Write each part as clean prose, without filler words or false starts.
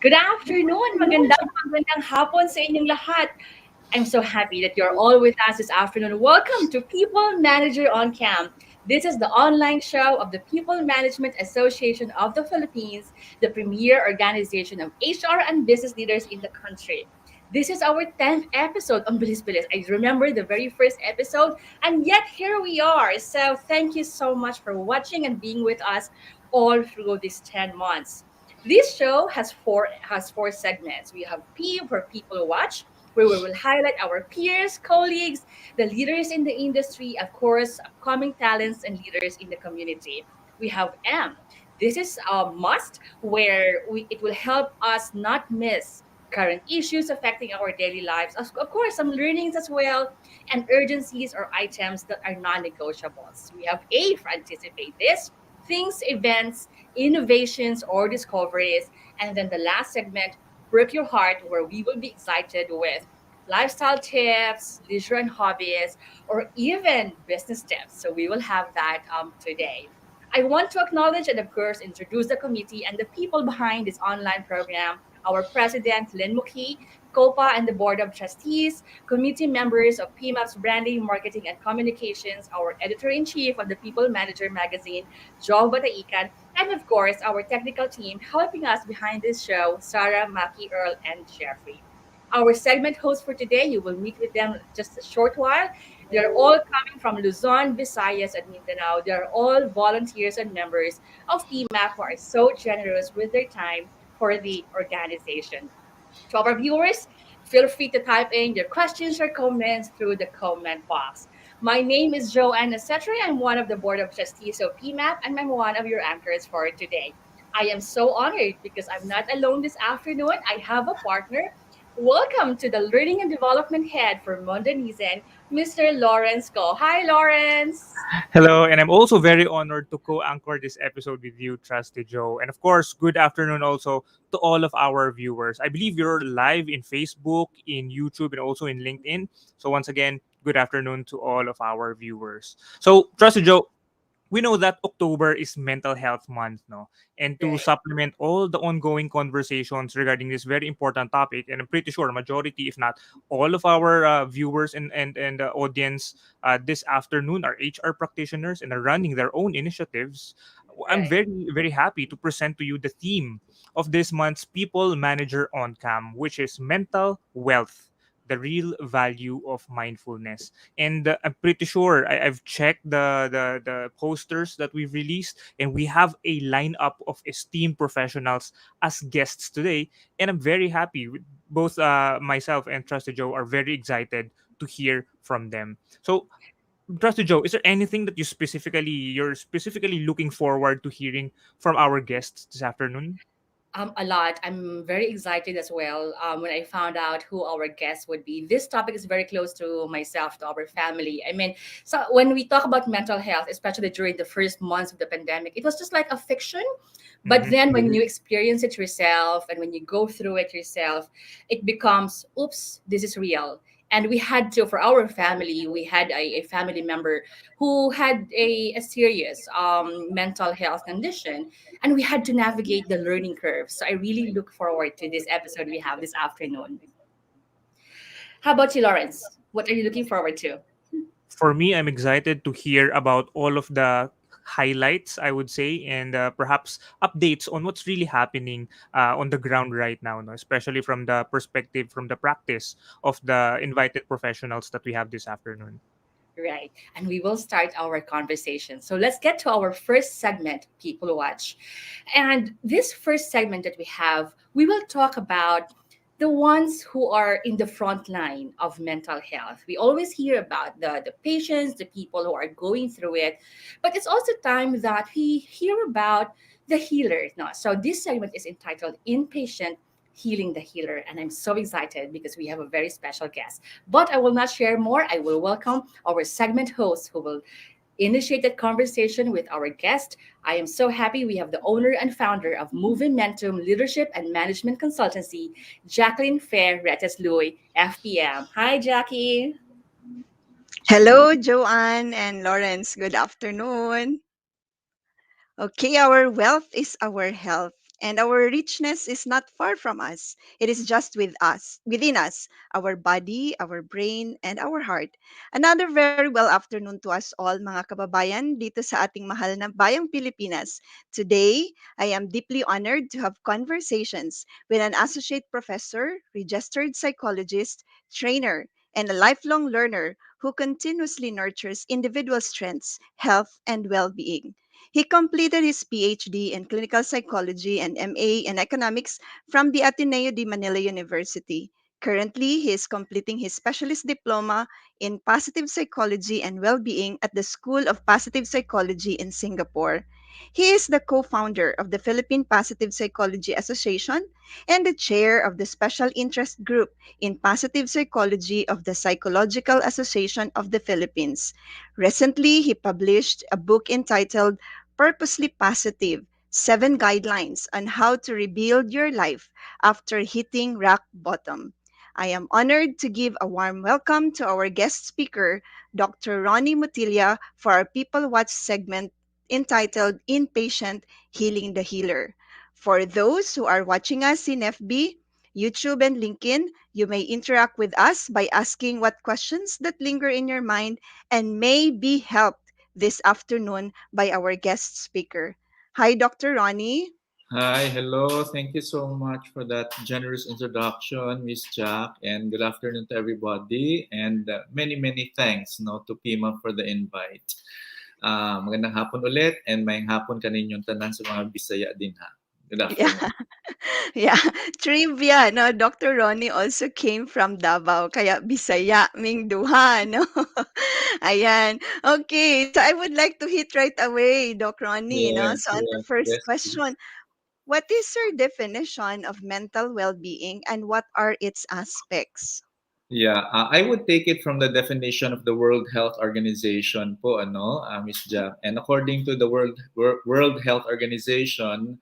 Good afternoon, magandang hapon sa inyong lahat. I'm so happy that you're all with us this afternoon. Welcome to People Manager on Cam. This is the online show of the People Management Association of the Philippines, the premier organization of HR and business leaders in the country. This is our 10th episode. Ang bilis-bilis. I remember the very first episode, and yet here we are. So thank you so much for watching and being with us all through these 10 months. This show has four segments. We have P for People Watch, where we will highlight our peers, colleagues, the leaders in the industry, of course, upcoming talents and leaders in the community. We have M. This is a must where it will help us not miss current issues affecting our daily lives. Of course, some learnings as well, and urgencies or items that are non-negotiables. We have A for anticipate this, things, events, innovations, or discoveries. And then the last segment, Work Your Heart, where we will be excited with lifestyle tips, leisure and hobbies, or even business tips. So we will have that today. I want to acknowledge and, of course, introduce the committee and the people behind this online program. Our president, Lynn Muki, COPA and the Board of Trustees, committee members of PMAP's Branding, Marketing, and Communications, our editor-in-chief of the People Manager magazine, Joe Bataikan, and of course, our technical team helping us behind this show, Sarah, Maki, Earl, and Jeffrey. Our segment hosts for today, you will meet with them just a short while. They're all coming from Luzon, Visayas, and Mindanao. They're all volunteers and members of PMAP who are so generous with their time for the organization. To our viewers, feel free to type in your questions or comments through the comment box. My name is Joanne Setri. I'm one of the Board of Trustees of PMAP, and I'm one of your anchors for today. I am so honored because I'm not alone this afternoon. I have a partner. Welcome to the Learning and Development Head for Mondanizen, Mr. Lawrence Go. Hi, Lawrence. Hello, and I'm also very honored to co-anchor this episode with you, Trusty Joe. And of course, good afternoon also to all of our viewers. I believe you're live in Facebook, in YouTube, and also in LinkedIn. So once again, good afternoon to all of our viewers. So, Trusty Joe, we know that October is Mental Health Month, no? And to Right. supplement all the ongoing conversations regarding this very important topic, and I'm pretty sure majority, if not all of our viewers and audience this afternoon are HR practitioners and are running their own initiatives. I'm Right. very happy to present to you the theme of this month's People Manager on Cam, which is mental wealth, the real value of mindfulness. And I'm pretty sure I've checked the posters that we've released, and we have a lineup of esteemed professionals as guests today. And I'm very happy. Both myself and Trusted Joe are very excited to hear from them. So, Trusted Joe, is there anything that you're specifically looking forward to hearing from our guests this afternoon? A lot. I'm very excited as well when I found out who our guest would be. This topic is very close to myself, to our family. I mean, so when we talk about mental health, especially during the first months of the pandemic, it was just like a fiction. But Mm-hmm. then when you experience it yourself and when you go through it yourself, it becomes, oops, this is real. And we had to, for our family, we had a family member who had a serious mental health condition, and we had to navigate the learning curve. So I really look forward to this episode we have this afternoon. How about you, Lawrence? What are you looking forward to? For me, I'm excited to hear about all of the highlights, I would say, and perhaps updates on what's really happening on the ground right now, no? Especially from the perspective, from the practice of the invited professionals that we have this afternoon. Right. And we will start our conversation. So let's get to our first segment, People Watch. And this first segment that we have, we will talk about the ones who are in the front line of mental health. We always hear about the patients, the people who are going through it, but it's also time that we hear about the healers. No, so this segment is entitled Inpatient Healing the Healer. And I'm so excited because we have a very special guest. But I will not share more. I will welcome our segment host who will initiate that conversation with our guest. I am so happy we have the owner and founder of Movimentum Leadership and Management Consultancy, Jacqueline Fair Retes Louis, FPM. Hi, Jackie. Hello, Joanne and Lawrence. Good afternoon. Okay, our wealth is our health. And our richness is not far from us. It is just within us, our body, our brain, and our heart. Another very well afternoon to us all, mga kababayan, dito sa ating mahal na bayang Pilipinas. Today, I am deeply honored to have conversations with an associate professor, registered psychologist, trainer, and a lifelong learner who continuously nurtures individual strengths, health, and well being. He completed his PhD in clinical psychology and MA in economics from the Ateneo de Manila University. Currently, he is completing his specialist diploma in positive psychology and well-being at the School of Positive Psychology in Singapore. He is the co-founder of the Philippine Positive Psychology Association and the chair of the special interest group in positive psychology of the Psychological Association of the Philippines. Recently, he published a book entitled Purposely Positive: 7 Guidelines on How to Rebuild Your Life After Hitting Rock Bottom. I am honored to give a warm welcome to our guest speaker, Dr. Ronnie Mutilla, for our People Watch segment entitled Inpatient Healing the Healer. For those who are watching us in FB, YouTube, and LinkedIn, you may interact with us by asking what questions that linger in your mind and may be helped this afternoon by our guest speaker. Hi, Dr. Ronnie. Hi, hello. Thank you so much for that generous introduction, Miss Jack, and good afternoon to everybody. And many, many thanks to PIMA for the invite. Magandang hapon ulit and may hapon kaninyong tanan sa mga Bisaya din ha. Good Yeah, afternoon. yeah. Trivia, no? Dr. Ronnie also came from Davao, kaya Bisaya, Ming Duha, no? Ayan. Okay, so I would like to hit right away, Doc Ronnie, no? Yes, So on the yes, first yes. question, what is your definition of mental well-being and what are its aspects? Yeah, I would take it from the definition of the World Health Organization po, Miss Jack. And according to the World Health Organization,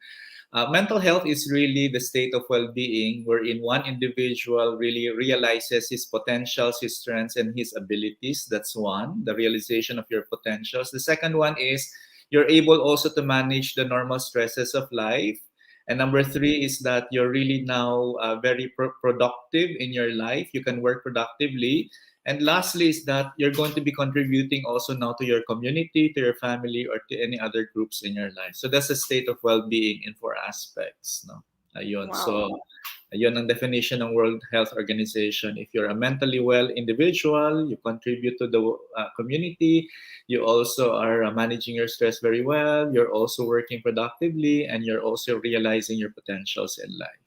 mental health is really the state of well-being wherein one individual really realizes his potentials, his strengths, and his abilities. That's one, the realization of your potentials. The second one is you're able also to manage the normal stresses of life. And number three is that you're really now very productive in your life. You can work productively. And lastly is that you're going to be contributing also now to your community, to your family, or to any other groups in your life. So that's a state of well-being in 4 aspects. No? Ayun. Wow. So ayun ang definition ng World Health Organization. If you're a mentally well individual, you contribute to the community, you also are managing your stress very well, you're also working productively, and you're also realizing your potentials in life.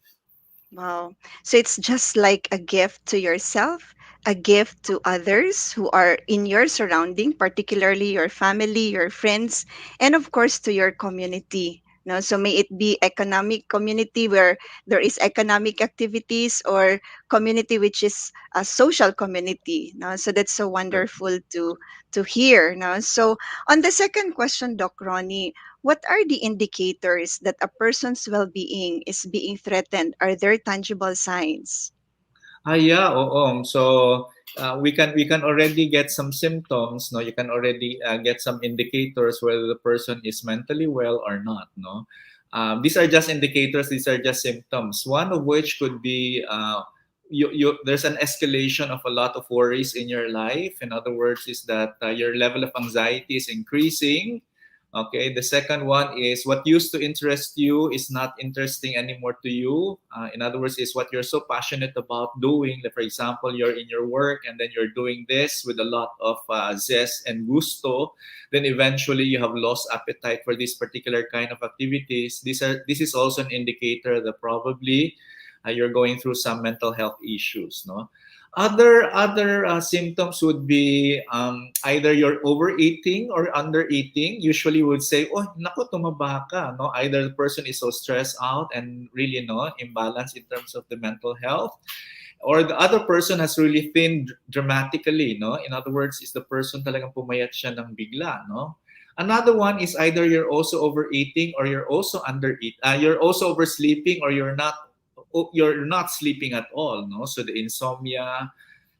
Wow. So it's just like a gift to yourself, a gift to others who are in your surrounding, particularly your family, your friends, and of course to your community. No, so may it be economic community where there is economic activities or community which is a social community. No, so that's so wonderful to hear. No, so on the second question, Doc Ronnie, what are the indicators that a person's well-being is being threatened? Are there tangible signs? Yeah, oo. So we can already get some symptoms. No, you can already get some indicators whether the person is mentally well or not. No, these are just indicators. These are just symptoms. One of which could be there's an escalation of a lot of worries in your life. In other words, is that your level of anxiety is increasing. Okay, the second one is what used to interest you is not interesting anymore to you. In other words, is what you're so passionate about doing. Like for example, you're in your work and then you're doing this with a lot of zest and gusto. Then eventually you have lost appetite for this particular kind of activities. This is also an indicator that probably you're going through some mental health issues. No. Other symptoms would be either you're overeating or undereating. Usually, we would say, "Oh, naku, tumaba ka." No, either the person is so stressed out and really no imbalance in terms of the mental health, or the other person has really thinned dramatically. No, in other words, is the person talagang pumayat siya ng bigla. No. Another one is either you're also overeating or you're also undereat. You're also oversleeping or you're not sleeping at all. No, so the insomnia,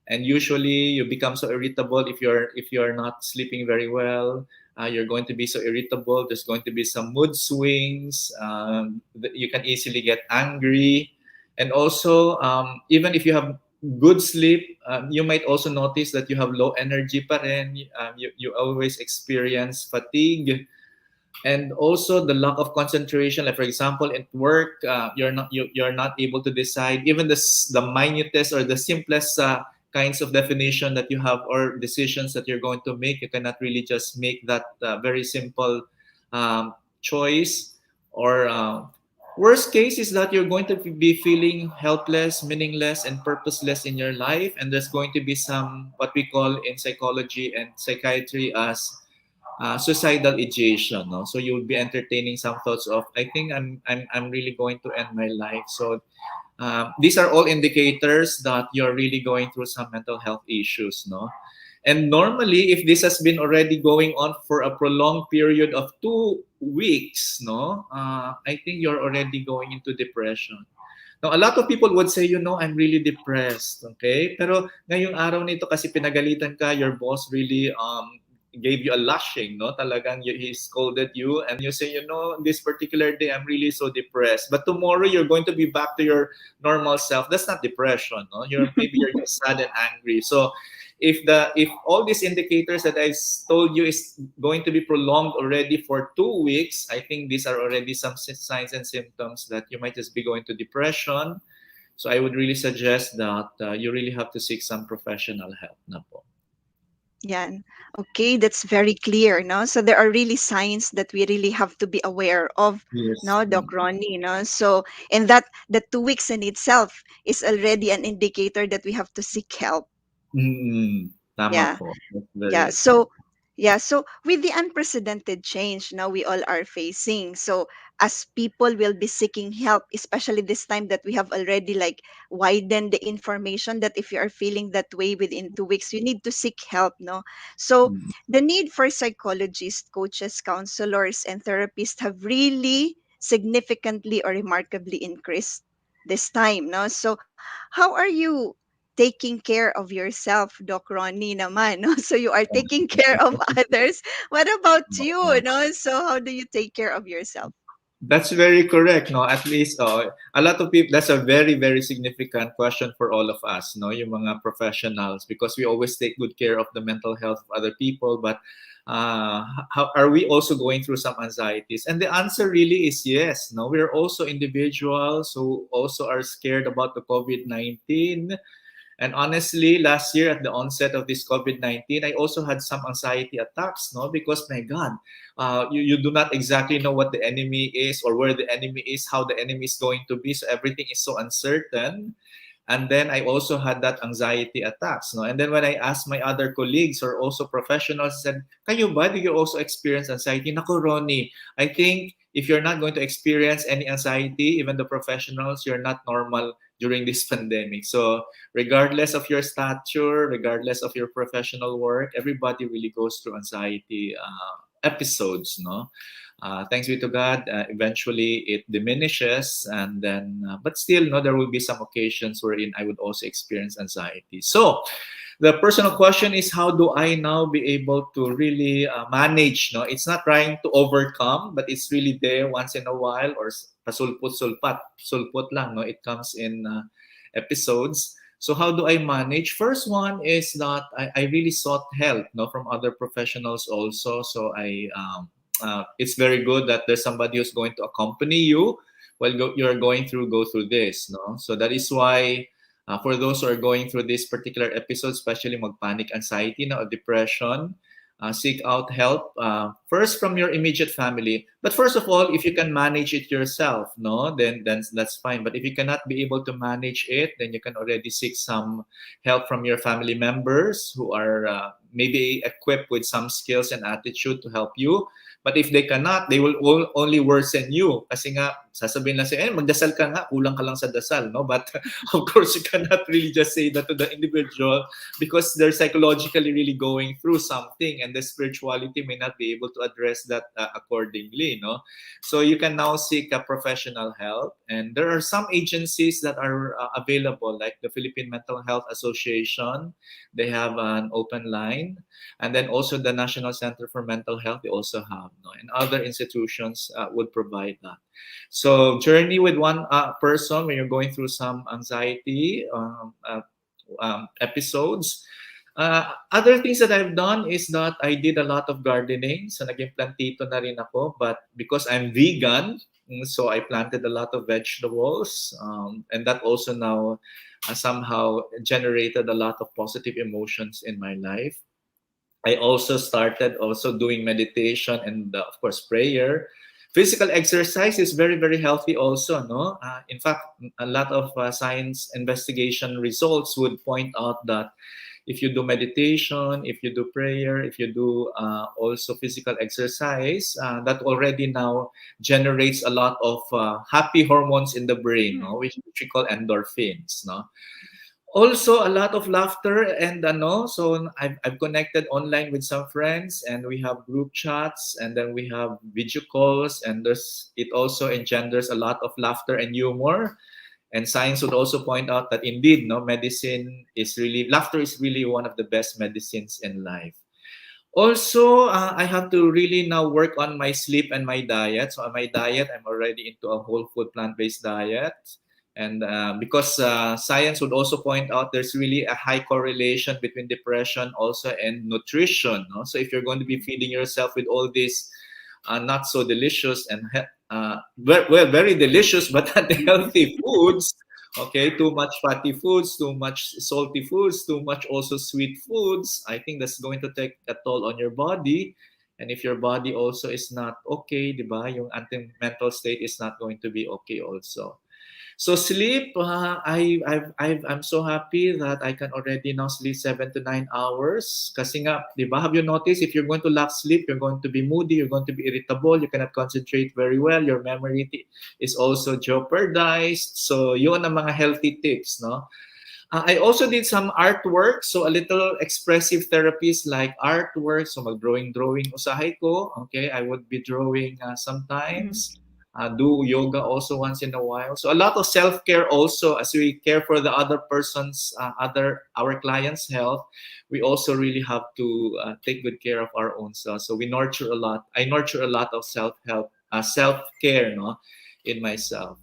and usually you become so irritable if you're not sleeping very well. You're going to be so irritable. There's going to be some mood swings. You can easily get angry. And also, even if you have good sleep, you might also notice that you have low energy pa rin. You always experience fatigue, and also the lack of concentration. Like for example, at work, you're not able to decide even the minutest or the simplest kinds of definition that you have or decisions that you're going to make. You cannot really just make that very simple choice. Or worst case is that you're going to be feeling helpless, meaningless, and purposeless in your life, and there's going to be some what we call in psychology and psychiatry as suicidal ideation. No? So you'll be entertaining some thoughts of, I think I'm really going to end my life. So these are all indicators that you're really going through some mental health issues. No? And normally, if this has been already going on for a prolonged period of 2 weeks, no, I think you're already going into depression. Now, a lot of people would say, I'm really depressed, okay? Pero ngayong araw nito kasi pinagalitan ka, your boss really gave you a lashing, no? Talagang he scolded you and you say, this particular day I'm really so depressed. But tomorrow you're going to be back to your normal self. That's not depression, no? Maybe you're just sad and angry. So if all these indicators that I told you is going to be prolonged already for 2 weeks, I think these are already some signs and symptoms that you might just be going to depression. So I would really suggest that you really have to seek some professional help na po. Yeah. Okay, that's very clear, no? So there are really signs that we really have to be aware of, Yes. no, Doc Ronnie, no? So, and that 2 weeks in itself is already an indicator that we have to seek help. Tama Yeah. po. That's Yeah. very So with the unprecedented change now we all are facing, so as people will be seeking help, especially this time that we have already like widened the information that if you are feeling that way within 2 weeks, you need to seek help, no? So mm, the need for psychologists, coaches, counselors, and therapists have really significantly or remarkably increased this time, no? So how are you taking care of yourself, Doc Ronnie naman, no? So you are taking care of others. What about you, no? So how do you take care of yourself? That's very correct. No, at least a lot of people. That's a very very significant question for all of us. No, yung mga professionals, because we always take good care of the mental health of other people. But how are we also going through some anxieties? And the answer really is yes. No, we're also individuals who also are scared about the COVID-19. And honestly, last year at the onset of this COVID-19, I also had some anxiety attacks, no? Because my God, you do not exactly know what the enemy is or where the enemy is, how the enemy is going to be. So everything is so uncertain. And then I also had that anxiety attacks, no? And then when I asked my other colleagues who are also professionals, I said, kayo ba, do you also experience anxiety? Naku, Ronnie, I think if you're not going to experience any anxiety, even the professionals, you're not normal during this pandemic. So regardless of your stature, regardless of your professional work, everybody really goes through anxiety episodes, no? Thanks be to God, eventually it diminishes, and then, but still, no, there will be some occasions wherein I would also experience anxiety. So, the personal question is, how do I now be able to really manage? No, it's not trying to overcome, but it's really there once in a while, or sulput lang. No, it comes in episodes. So how do I manage? First one is that I really sought help, no, from other professionals also. So it's very good that there's somebody who's going to accompany you while you're go through this, no. So that is why for those who are going through this particular episode, especially panic anxiety, no, or depression, seek out help first from your immediate family. But first of all, if you can manage it yourself, no, then that's fine. But if you cannot be able to manage it, then you can already seek some help from your family members who are maybe equipped with some skills and attitude to help you. But if they cannot, they will only worsen you. Kasi nga, sasabihin lang sa'yo, magdasal ka nga, kulang ka lang sa dasal, no? But of course, you cannot really just say that to the individual because they're psychologically really going through something, and the spirituality may not be able to address that accordingly, no? So you can now seek a professional help, and there are some agencies that are available, like the Philippine Mental Health Association. They have an open line, and then also the National Center for Mental Health, they also have, no? And other institutions would provide that. So journey with one person when you're going through some anxiety episodes. Other things that I've done is that I did a lot of gardening. So naging plantito na rin ako. But because I'm vegan, so I planted a lot of vegetables. And that also now somehow generated a lot of positive emotions in my life. I also started also doing meditation and of course prayer. Physical exercise is very, very healthy also, no? In fact, a lot of science investigation results would point out that if you do meditation, if you do prayer, if you do also physical exercise, that already now generates a lot of happy hormones in the brain, no? Which we call endorphins, no? Also a lot of laughter and so I've connected online with some friends, and we have group chats, and then we have video calls, and it also engenders a lot of laughter and humor. And science would also point out that indeed, no, laughter is really one of the best medicines in life. Also, I have to really now work on my sleep and my diet. So on my diet, I'm already into a whole food plant-based diet. And because science would also point out there's really a high correlation between depression also and nutrition. No? So if you're going to be feeding yourself with all these not so delicious and very delicious but unhealthy foods, okay, too much fatty foods, too much salty foods, too much also sweet foods, I think that's going to take a toll on your body. And if your body also is not okay, diba, yung mental state is not going to be okay also. So sleep, I'm so happy that I can already now sleep 7 to 9 hours. Kasi nga, di ba, have you noticed, if you're going to lack sleep, you're going to be moody, you're going to be irritable, you cannot concentrate very well, your memory is also jeopardized. So yun ang mga healthy tips, no? I also did some artwork, so a little expressive therapies like artwork. So mag-drawing usahay ko. Okay, I would be drawing sometimes. Do yoga also once in a while. So a lot of self-care also, as we care for the other person's, our clients' health, we also really have to take good care of our own selves. So we nurture a lot. I nurture a lot of self-help, self-care, no, in myself.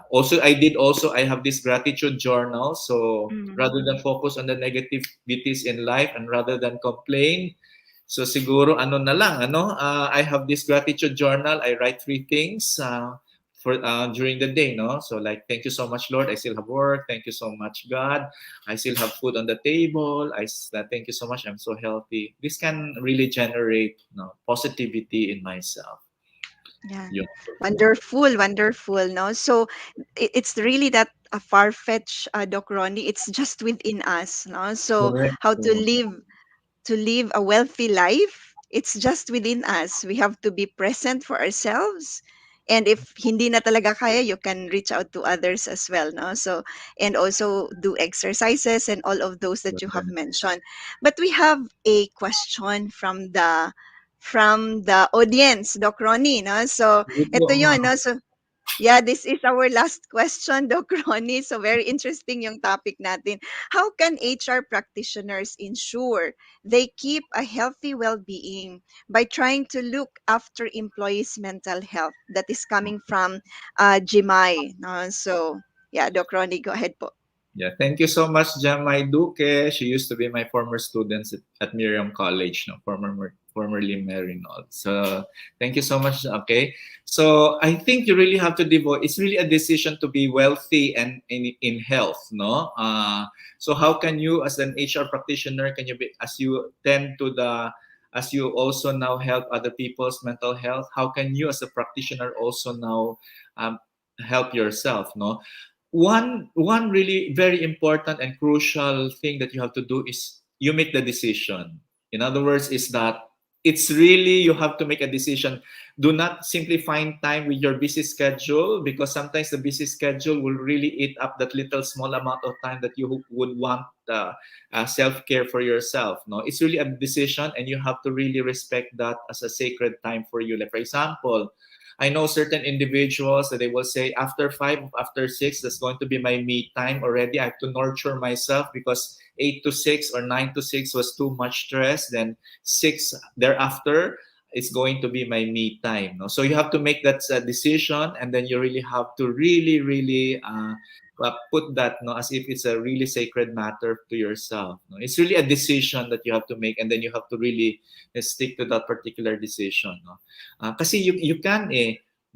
Also, I have this gratitude journal. So rather than focus on the negativities in life and rather than complain, so siguro I have this gratitude journal. I write 3 things for during the day, no? So like, thank you so much, Lord, I still have work. Thank you so much, God, I still have food on the table. Thank you so much, I'm so healthy. This can really generate, positivity in myself. Yeah. Yun. Wonderful, wonderful. No, so it's really that a far-fetched, Doc Ronnie. It's just within us. No, so Correct. how to live a wealthy life, it's just within us. We have to be present for ourselves. And if hindi na talaga kaya, you can reach out to others as well, no? So, and also do exercises and all of those that you have mentioned. But we have a question from the audience, Doc Ronnie, no? So, ito yun, no? So, yeah, this is our last question, Doc Ronnie. So very interesting yung topic natin. How can HR practitioners ensure they keep a healthy well-being by trying to look after employees' mental health? That is coming from Jimai. No? So, yeah, Doc Ronnie, go ahead po. Yeah, thank you so much, Jamai Duque. She used to be my former student at Miriam College, no, formerly Maryknoll. So thank you so much. Okay, so I think you really have to devote. It's really a decision to be wealthy and in health, no. So how can you, as an HR practitioner, can you be, as you tend to as you also now help other people's mental health? How can you, as a practitioner, also now help yourself, no? One really very important and crucial thing that you have to do is you make the decision. In other words, is that it's really, you have to make a decision. Do not simply find time with your busy schedule, because sometimes the busy schedule will really eat up that little small amount of time that you would want self-care for yourself. No, it's really a decision, and you have to really respect that as a sacred time for you. Like, for example, I know certain individuals that they will say, after 5, after 6, that's going to be my me time already. I have to nurture myself, because 8 to 6 or 9 to 6 was too much stress. Then 6 thereafter, it's going to be my me time. No? So you have to make that decision, and then you really have to really, really put that, no, as if it's a really sacred matter to yourself. No? It's really a decision that you have to make, and then you have to really stick to that particular decision. No? Kasi you can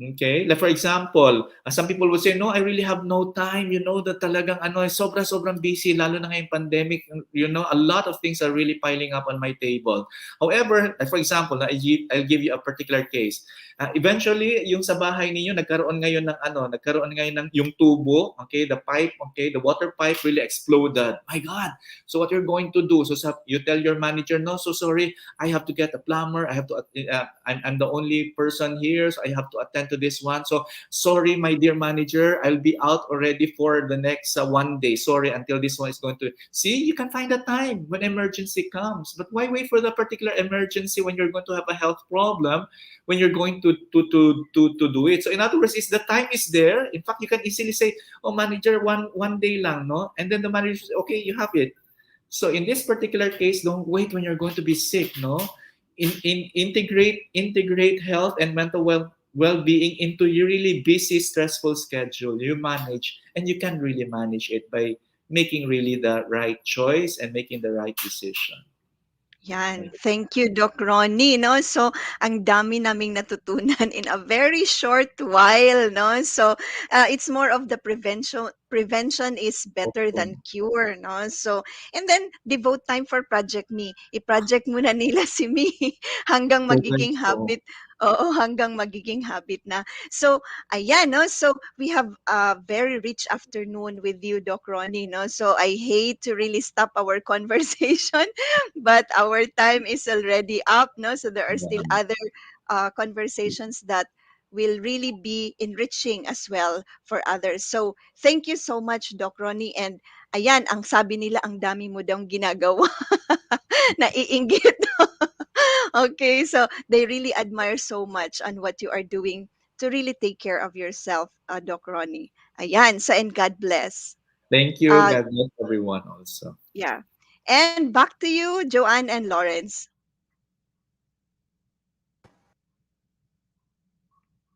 Okay? Like for example, some people would say, no, I really have no time. You know, that talagang sobrang busy, lalo na ngayong pandemic. You know, a lot of things are really piling up on my table. However, like for example, I'll give you a particular case. Eventually, yung sa bahay ninyo, nagkaroon ngayon ng yung tubo, okay, the pipe, okay, the water pipe really exploded. My God! So what you're going to do? So you tell your manager, no, so sorry, I have to get a plumber. I have to. I'm the only person here, so I have to attend to this one. So sorry, my dear manager, I'll be out already for the next one day. Sorry, until this one is going to. See, you can find a time when emergency comes. But why wait for the particular emergency when you're going to have a health problem? When you're going to do it. So in other words, is the time is there. In fact, you can easily say, "Oh, manager, one day lang, no?" And then the manager says, "Okay, you have it." So in this particular case, don't wait when you're going to be sick, no? Integrate health and mental well-being into your really busy, stressful schedule. You manage, and you can really manage it by making really the right choice and making the right decision. Yan. Thank you, Doc Ronnie, 'no. So, ang dami naming natutunan in a very short while, 'no. So, it's more of the prevention is better Oo. than cure, 'no. So, and then devote time for Project Me. I-project muna nila si Me hanggang magiging Oo. habit. Oo, hanggang magiging habit na. So, ayan, no. So, we have a very rich afternoon with you, Doc Ronnie, no. So, I hate to really stop our conversation, but our time is already up, no, so there are still Yeah. other conversations that will really be enriching as well for others. So thank you so much, Doc Ronnie. And ayan, ang sabi nila, ang dami mo daw ginagawa. Naiinggit. Okay, so they really admire so much on what you are doing to really take care of yourself, Doc Ronnie. Ayan, so and God bless. Thank you. uh God bless everyone also. yeah, and back to you, Joanne and Lawrence.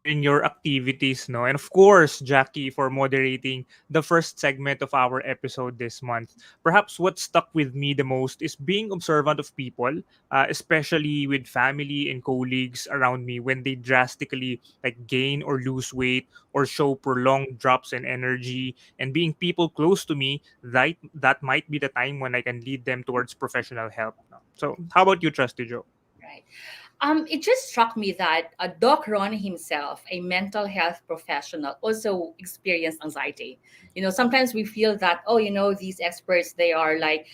In your activities, no? And of course, Jackie, for moderating the first segment of our episode this month. Perhaps what stuck with me the most is being observant of people, especially with family and colleagues around me when they drastically like gain or lose weight or show prolonged drops in energy. And being people close to me, that might be the time when I can lead them towards professional help. No? So, how about you, Trusty Joe? Right. It just struck me that Doc Ron himself, a mental health professional, also experienced anxiety. You know, sometimes we feel that, oh, you know, these experts, they are like,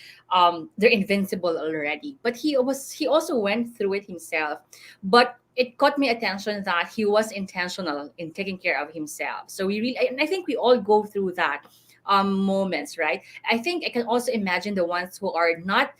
they're invincible already. But he also went through it himself. But it caught my attention that he was intentional in taking care of himself. So we really, and I think we all go through that moments, right? I think I can also imagine the ones who are not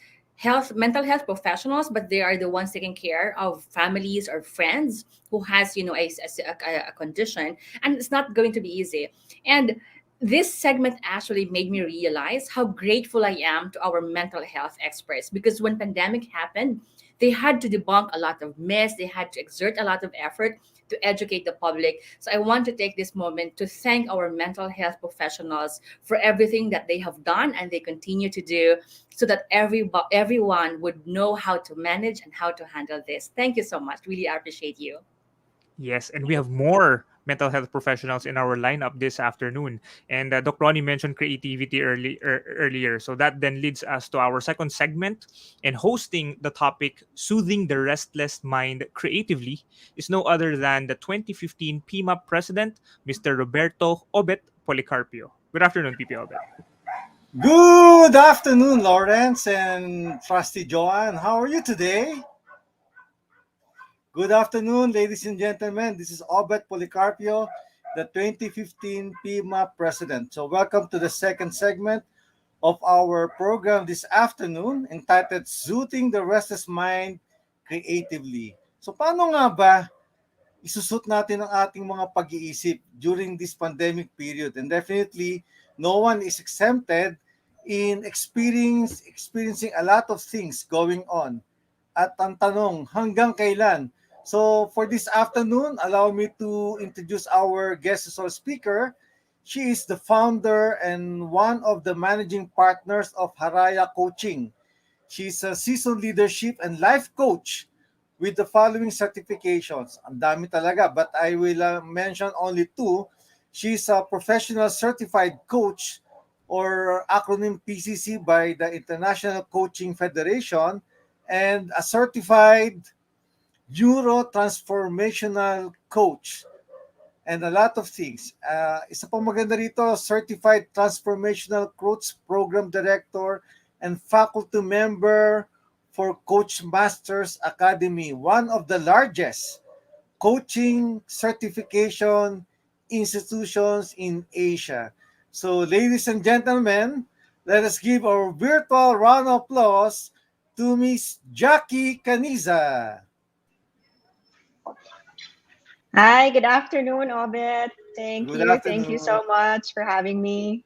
mental health professionals, but they are the ones taking care of families or friends who has, you know, a condition, and it's not going to be easy. And this segment actually made me realize how grateful I am to our mental health experts, because when pandemic happened, they had to debunk a lot of myths, they had to exert a lot of effort to educate the public. So I want to take this moment to thank our mental health professionals for everything that they have done and they continue to do, so that everyone would know how to manage and how to handle this. Thank you so much. Really appreciate you. Yes, and we have more mental health professionals in our lineup this afternoon. And Dr. Ronnie mentioned creativity earlier. So that then leads us to our second segment. And hosting the topic, Soothing the Restless Mind Creatively, is no other than the 2015 PMAP president, Mr. Roberto Obet Policarpio. Good afternoon, PP Obet. Good afternoon, Lawrence and Trusty Joanne. How are you today? Good afternoon, ladies and gentlemen. This is Obet Policarpio, the 2015 PIMA president. So welcome to the second segment of our program this afternoon entitled Zooting the Restless Mind Creatively. So paano nga ba isusut natin ang ating mga pag-iisip during this pandemic period? And definitely, no one is exempted in experiencing a lot of things going on. At ang tanong, hanggang kailan? So for this afternoon, allow me to introduce our guest as our speaker. She is the founder and one of the managing partners of Haraya Coaching. She's a seasoned leadership and life coach with the following certifications. Ang dami talaga, but I will mention only two. She's a professional certified coach, or acronym PCC, by the International Coaching Federation, and a certified neurotransformational coach, and a lot of things. Isa pang maganda rito, certified transformational coach program director and faculty member for Coach Masters Academy, one of the largest coaching certification institutions in Asia. So, ladies and gentlemen, let us give our virtual round of applause to Miss Jackie Caniza. Hi, good afternoon, Obet. Thank Good you. Thank you afternoon. so much for having me.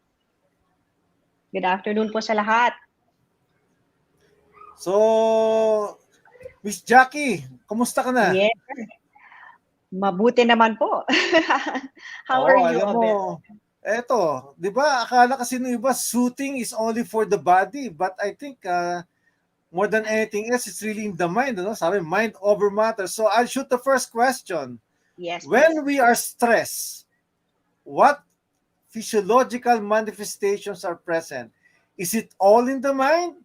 Good afternoon po sa lahat. So, Miss Jackie, kumusta ka na? Yes, mabuti naman po. How are you, Alam Obet? mo, eto, di ba, akala kasi ng iba, shooting is only for the body. But I think more than anything else, it's really in the mind. Ano? Sabi, mind over matter. So I'll shoot the first question. Yes, When please. we are stressed, what physiological manifestations are present? Is it all in the mind?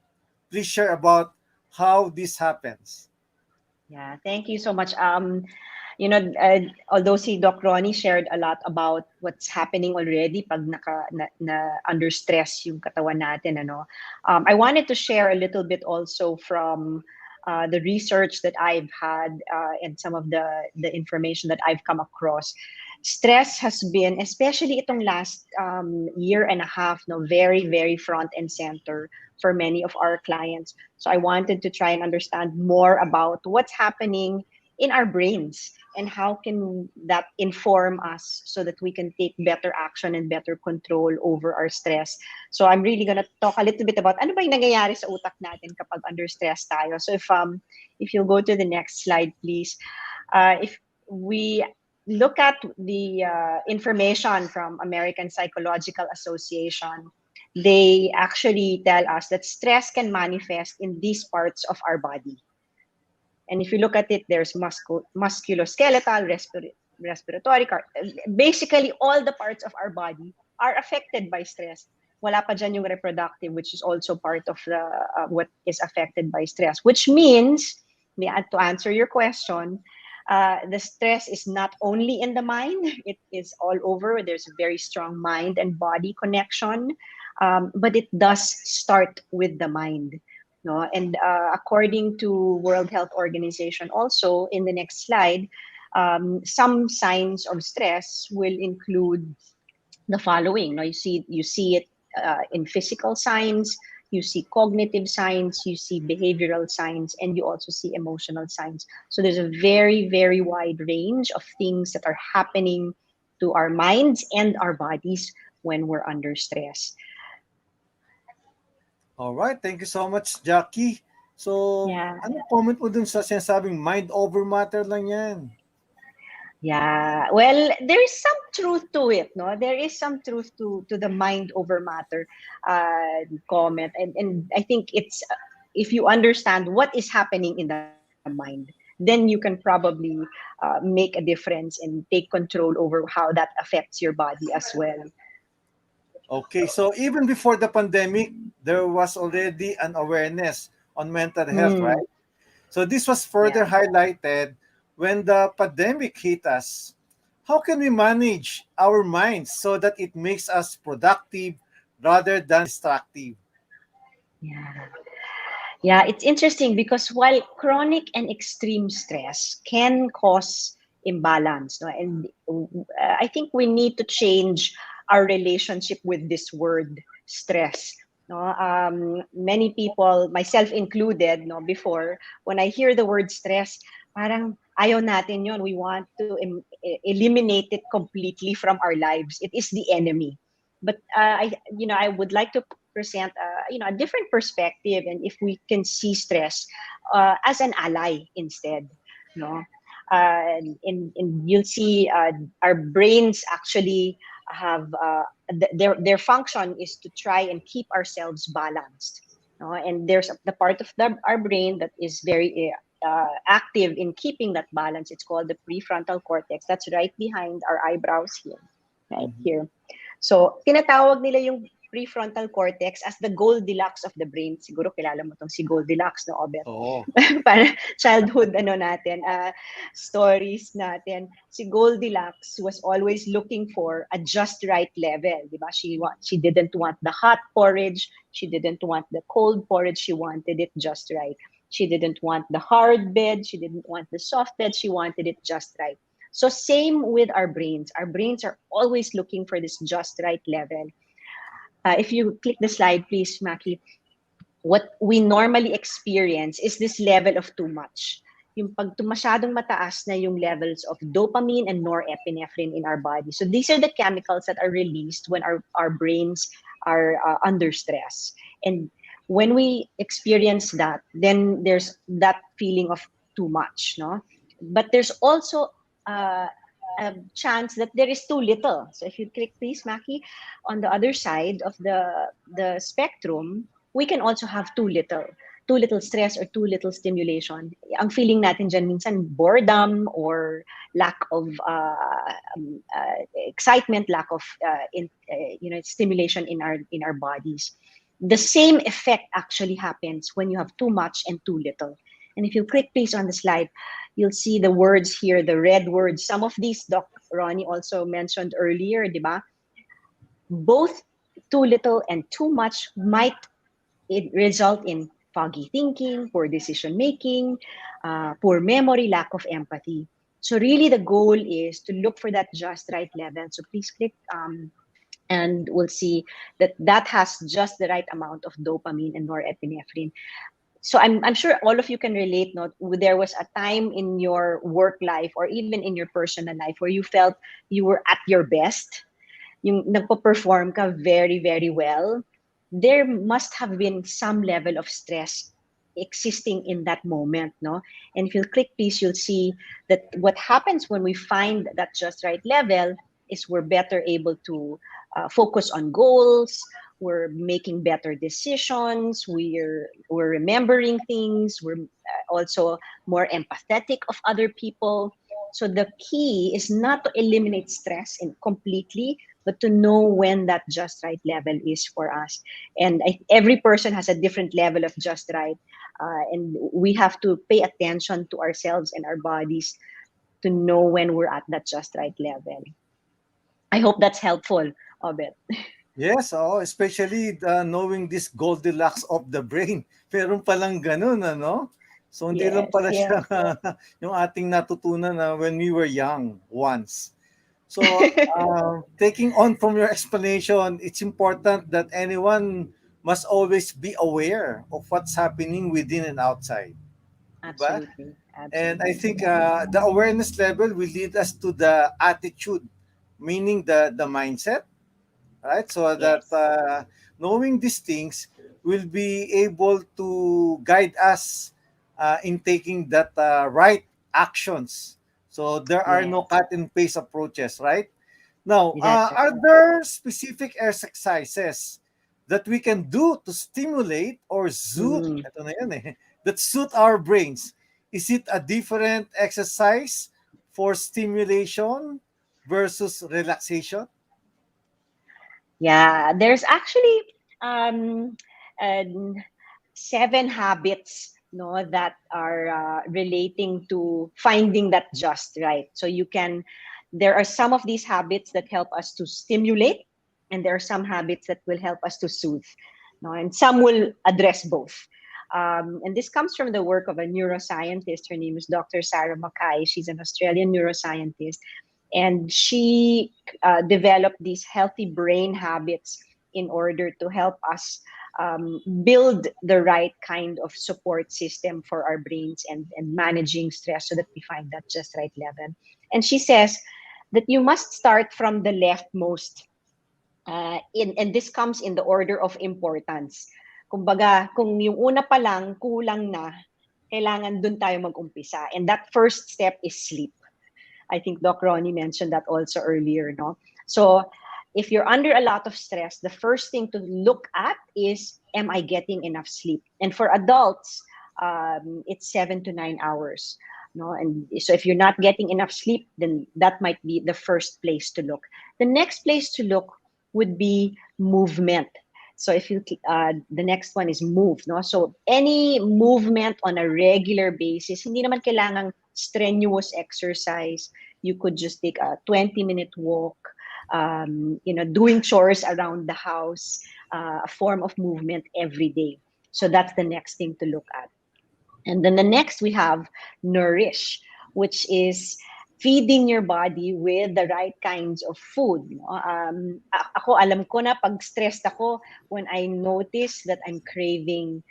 Please share about how this happens. Yeah, thank you so much. Although si Doc Ronnie shared a lot about what's happening already pag under stress yung katawan natin, I wanted to share a little bit also from the research that I've had and some of the information that I've come across. Stress has been, especially itong last year and a half, very, very front and center for many of our clients. So I wanted to try and understand more about what's happening in our brains and how can that inform us so that we can take better action and better control over our stress. So I'm really gonna talk a little bit about ano ba yung nangyayari sa utak natin kapag under stress tayo. So if you'll go to the next slide, please. If we look at the information from American Psychological Association, they actually tell us that stress can manifest in these parts of our body. And if you look at it, there's musculoskeletal, respiratory, basically all the parts of our body are affected by stress. Wala pa dyan yung reproductive, which is also part of the what is affected by stress. Which means, to answer your question, the stress is not only in the mind, it is all over. There's a very strong mind and body connection, but it does start with the mind. No? And according to World Health Organization, also in the next slide, some signs of stress will include the following. No? You see it in physical signs, you see cognitive signs, you see behavioral signs, and you also see emotional signs. So there's a very, very wide range of things that are happening to our minds and our bodies when we're under stress. All right, thank you so much, Jackie. So, Yeah. ano comment mo dun sa sinasabing mind over matter lang yan? Yeah, well, there is some truth to it, no? There is some truth to the mind over matter comment, and I think it's if you understand what is happening in the mind, then you can probably make a difference and take control over how that affects your body as well. Okay, so even before the pandemic, there was already an awareness on mental health, Mm. right? So this was further highlighted when the pandemic hit us. How can we manage our minds so that it makes us productive rather than destructive? Yeah. Yeah, it's interesting because while chronic and extreme stress can cause imbalance, no, and I think we need to change our relationship with this word stress. No, many people, myself included, no, before when I hear the word stress, parang ayaw natin yon. We want to eliminate it completely from our lives. It is the enemy. But I would like to present a different perspective, and if we can see stress as an ally instead, no. And you'll see our brains actually have their function is to try and keep ourselves balanced, no? And there's the part of our brain that is very active in keeping that balance. It's called the prefrontal cortex. That's right behind our eyebrows here, right Mhm. here. So, tinatawag nila yung prefrontal cortex as the Goldilocks of the brain. Siguro kilala mo tong si Goldilocks, no, Obet? Oo. Para childhood natin, stories natin. Si Goldilocks was always looking for a just right level, di ba? She didn't want the hot porridge, she didn't want the cold porridge, she wanted it just right. She didn't want the hard bed, she didn't want the soft bed, she wanted it just right. So same with our brains. Our brains are always looking for this just right level. If you click the slide, please, Maki, what we normally experience is this level of too much. Yung pag masyadong mataas na yung levels of dopamine and norepinephrine in our body. So these are the chemicals that are released when our brains are under stress. And when we experience that, then there's that feeling of too much, no? But there's also uh, a chance that there is too little. So if you click, please, Maki, on the other side of the spectrum, we can also have too little stress or too little stimulation. Ang feeling natin dyan minsan boredom or lack of excitement, lack of stimulation in our bodies. The same effect actually happens when you have too much and too little. And if you click please on the slide, you'll see the words here, the red words. Some of these Doc Ronnie also mentioned earlier, di ba? Both too little and too much might it result in foggy thinking, poor decision making, poor memory, lack of empathy. So really the goal is to look for that just right level. So please click and we'll see that that has just the right amount of dopamine and norepinephrine. So I'm sure all of you can relate, no? There was a time in your work life or even in your personal life where you felt you were at your best, yung nagpo-perform ka very, very well, there must have been some level of stress existing in that moment, no? And if you click please, you'll see that what happens when we find that just right level is we're better able to focus on goals, we're making better decisions, we're remembering things, we're also more empathetic of other people. So the key is not to eliminate stress completely, but to know when that just right level is for us. And every person has a different level of just right. And we have to pay attention to ourselves and our bodies to know when we're at that just right level. I hope that's helpful, Obet. Yes, especially knowing this Goldilocks of the brain. Meron palang ganun, ano? So hindi lang Yes, pala yes. siya yung ating natutunan na when we were young once. So taking on from your explanation, it's important that anyone must always be aware of what's happening within and outside. Diba? Absolutely. And I Absolutely. think the awareness level will lead us to the attitude, meaning the mindset, right? So that Yes. knowing these things will be able to guide us in taking that right actions. So there are Yes. no cut and paste approaches, right? Now, That's are right. there specific exercises that we can do to stimulate or suit, Mm. ito na yun that suit our brains? Is it a different exercise for stimulation versus relaxation? Yeah, there's actually um, um, 7 habits, no, that are relating to finding that just right. So there are some of these habits that help us to stimulate, and there are some habits that will help us to soothe, no, and some will address both. And this comes from the work of a neuroscientist. Her name is Dr. Sarah Mackay. She's an Australian neuroscientist. And she developed these healthy brain habits in order to help us build the right kind of support system for our brains and managing stress so that we find that just right level. And she says that you must start from the leftmost. And this comes in the order of importance. Kumbaga, kung yung una pa lang, kulang na, kailangan dun tayo mag-umpisa. And that first step is sleep. I think Doc Ronnie mentioned that also earlier, no? So if you're under a lot of stress, the first thing to look at is, am I getting enough sleep? And for adults, it's 7 to 9 hours. No, and so if you're not getting enough sleep, then that might be the first place to look. The next place to look would be movement. So if you the next one is move, no? So any movement on a regular basis, hindi naman kailangang strenuous exercise. You could just take a 20-minute walk, doing chores around the house, a form of movement every day. So that's the next thing to look at. And then the next we have nourish, which is feeding your body with the right kinds of food. No? Ako, alam ko na pag stressed ako, when I notice that I'm craving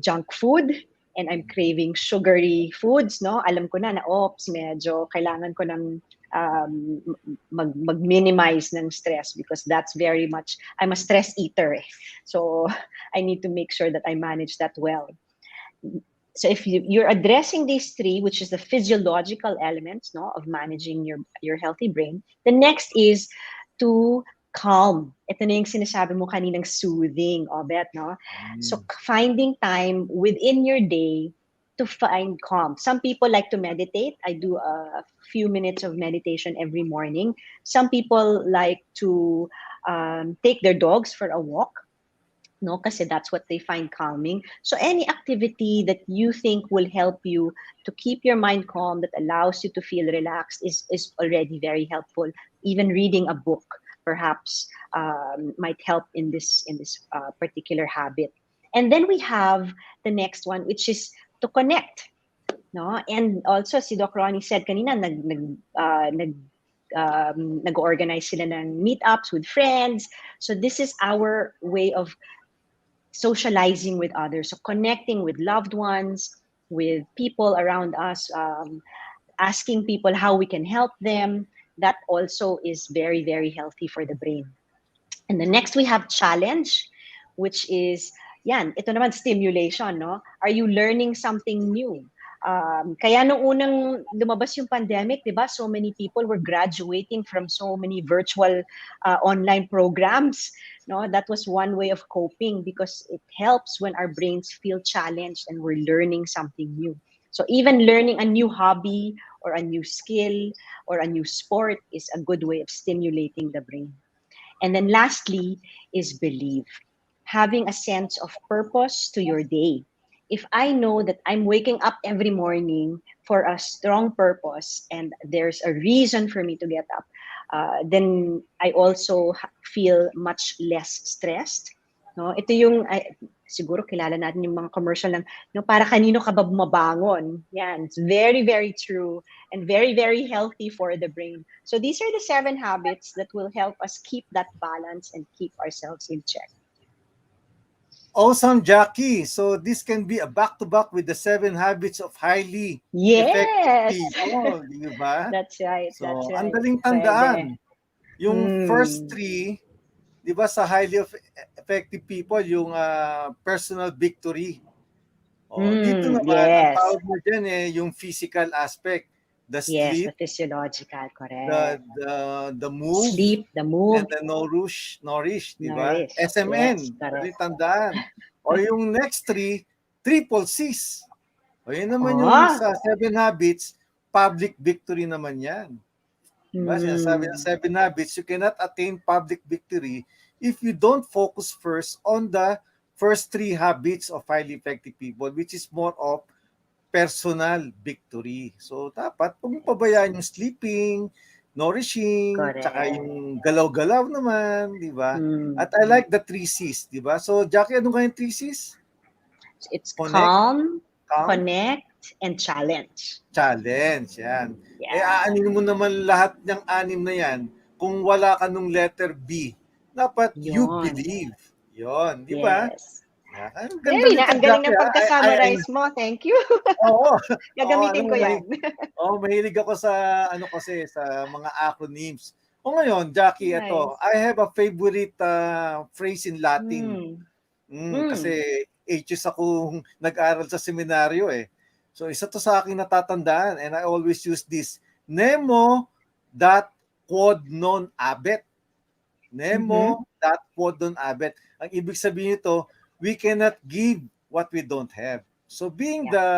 junk food and I'm craving sugary foods, no? Alam ko na oops, medyo kailangan ko ng mag-minimize ng stress because that's very much, I'm a stress eater. So I need to make sure that I manage that well. So if you're addressing these three, which is the physiological elements, no, of managing your healthy brain, the next is to calm. Ito na yung sinasabi mo kaninang soothing, Obet, no? So finding time within your day to find calm. Some people like to meditate. I do a few minutes of meditation every morning. Some people like to take their dogs for a walk. No, kasi that's what they find calming. So any activity that you think will help you to keep your mind calm, that allows you to feel relaxed, is already very helpful. Even reading a book perhaps might help in this particular habit. And then we have the next one, which is to connect. No, and also si Doc Ronnie said kanina nag-organize sila ng meetups with friends. So this is our way of socializing with others, so connecting with loved ones, with people around us, asking people how we can help them. That also is very, very healthy for the brain. And the next we have challenge, which is, ito naman stimulation, no? Are you learning something new? Kaya nung unang lumabas yung pandemic, di ba, so many people were graduating from so many virtual online programs. No, that was one way of coping because it helps when our brains feel challenged and we're learning something new. So even learning a new hobby or a new skill or a new sport is a good way of stimulating the brain. And then lastly is believe. Having a sense of purpose to your day. If I know that I'm waking up every morning for a strong purpose and there's a reason for me to get up, then I also feel much less stressed. No, ito yung siguro kilala natin yung mga commercial ng no, para kanino ka ba bumabangon. Yan, it's very, very true and very, very healthy for the brain. So these are the 7 habits that will help us keep that balance and keep ourselves in check. Awesome, Jackie. So this can be a back-to-back with the 7 habits of highly effective people, di ba? That's right. So, that's right. ang daling tandaan. Yung first 3, di ba, sa highly effective people, yung personal victory. Dito naman, ang tawag mo dyan yung physical aspect. The sleep, the physiological, correct. The move, sleep, the move, and the nourish, di ba? SMN, yes, tandaan. O yung next 3, triple C's. O yun naman yung sa 7 habits, public victory naman yan. Diba? Sinasabi ng 7 habits, you cannot attain public victory if you don't focus first on the first 3 habits of highly effective people, which is more of personal victory. So, dapat huwag mong pabayaan yung sleeping, nourishing, tsaka yung galaw-galaw naman, di ba? At I like the 3 C's, di ba? So, Jackie, ano kayong 3 C's? It's Connect, calm, calm, connect, and challenge. challenge. Yan. Yeah. Aanin mo naman lahat ng anim na yan kung wala ka nung letter B. Dapat you Yun. believe. Yon, di ba? Yes. Yeah. Ang ganda Very na. nito, Ang galing Jackie. ng Ha? pagka-summarize mo. Thank you. Oo. Oo, alam Gagamitin mo, ko yan. mahilig ako sa ano kasi sa mga acronyms. O ngayon, Jackie, ito, Nice. I have a favorite phrase in Latin. Mm. Mm. Kasi ages akong nag-aral sa seminaryo eh. So isa to sa aking natatandaan and I always use this. Nemo dat quod non habet. Nemo dat quod non habet. Ang ibig sabihin nito, we cannot give what we don't have. So being Yeah. the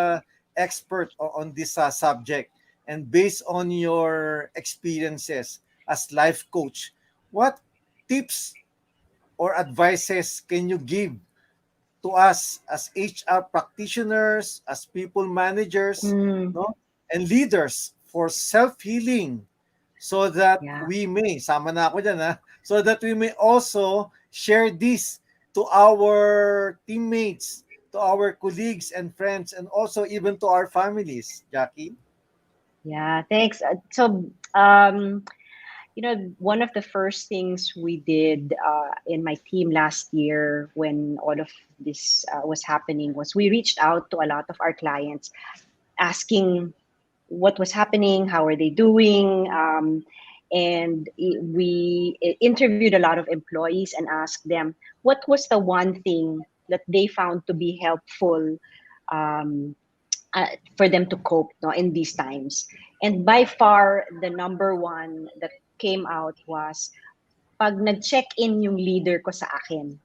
expert on this subject and based on your experiences as life coach, what tips or advices can you give to us as HR practitioners, as people managers, Mm. no, and leaders for self-healing so that Yeah. we may, sama na ako dyan, ha, so that we may also share this to our teammates, to our colleagues and friends, and also even to our families, Jackie? Yeah, thanks. So, one of the first things we did in my team last year when all of this was happening was we reached out to a lot of our clients asking what was happening, how are they doing, and we interviewed a lot of employees and asked them what was the one thing that they found to be helpful um, for them to cope, no, in these times. And by far, the number one that came out was pag nag-check-in yung leader ko sa akin.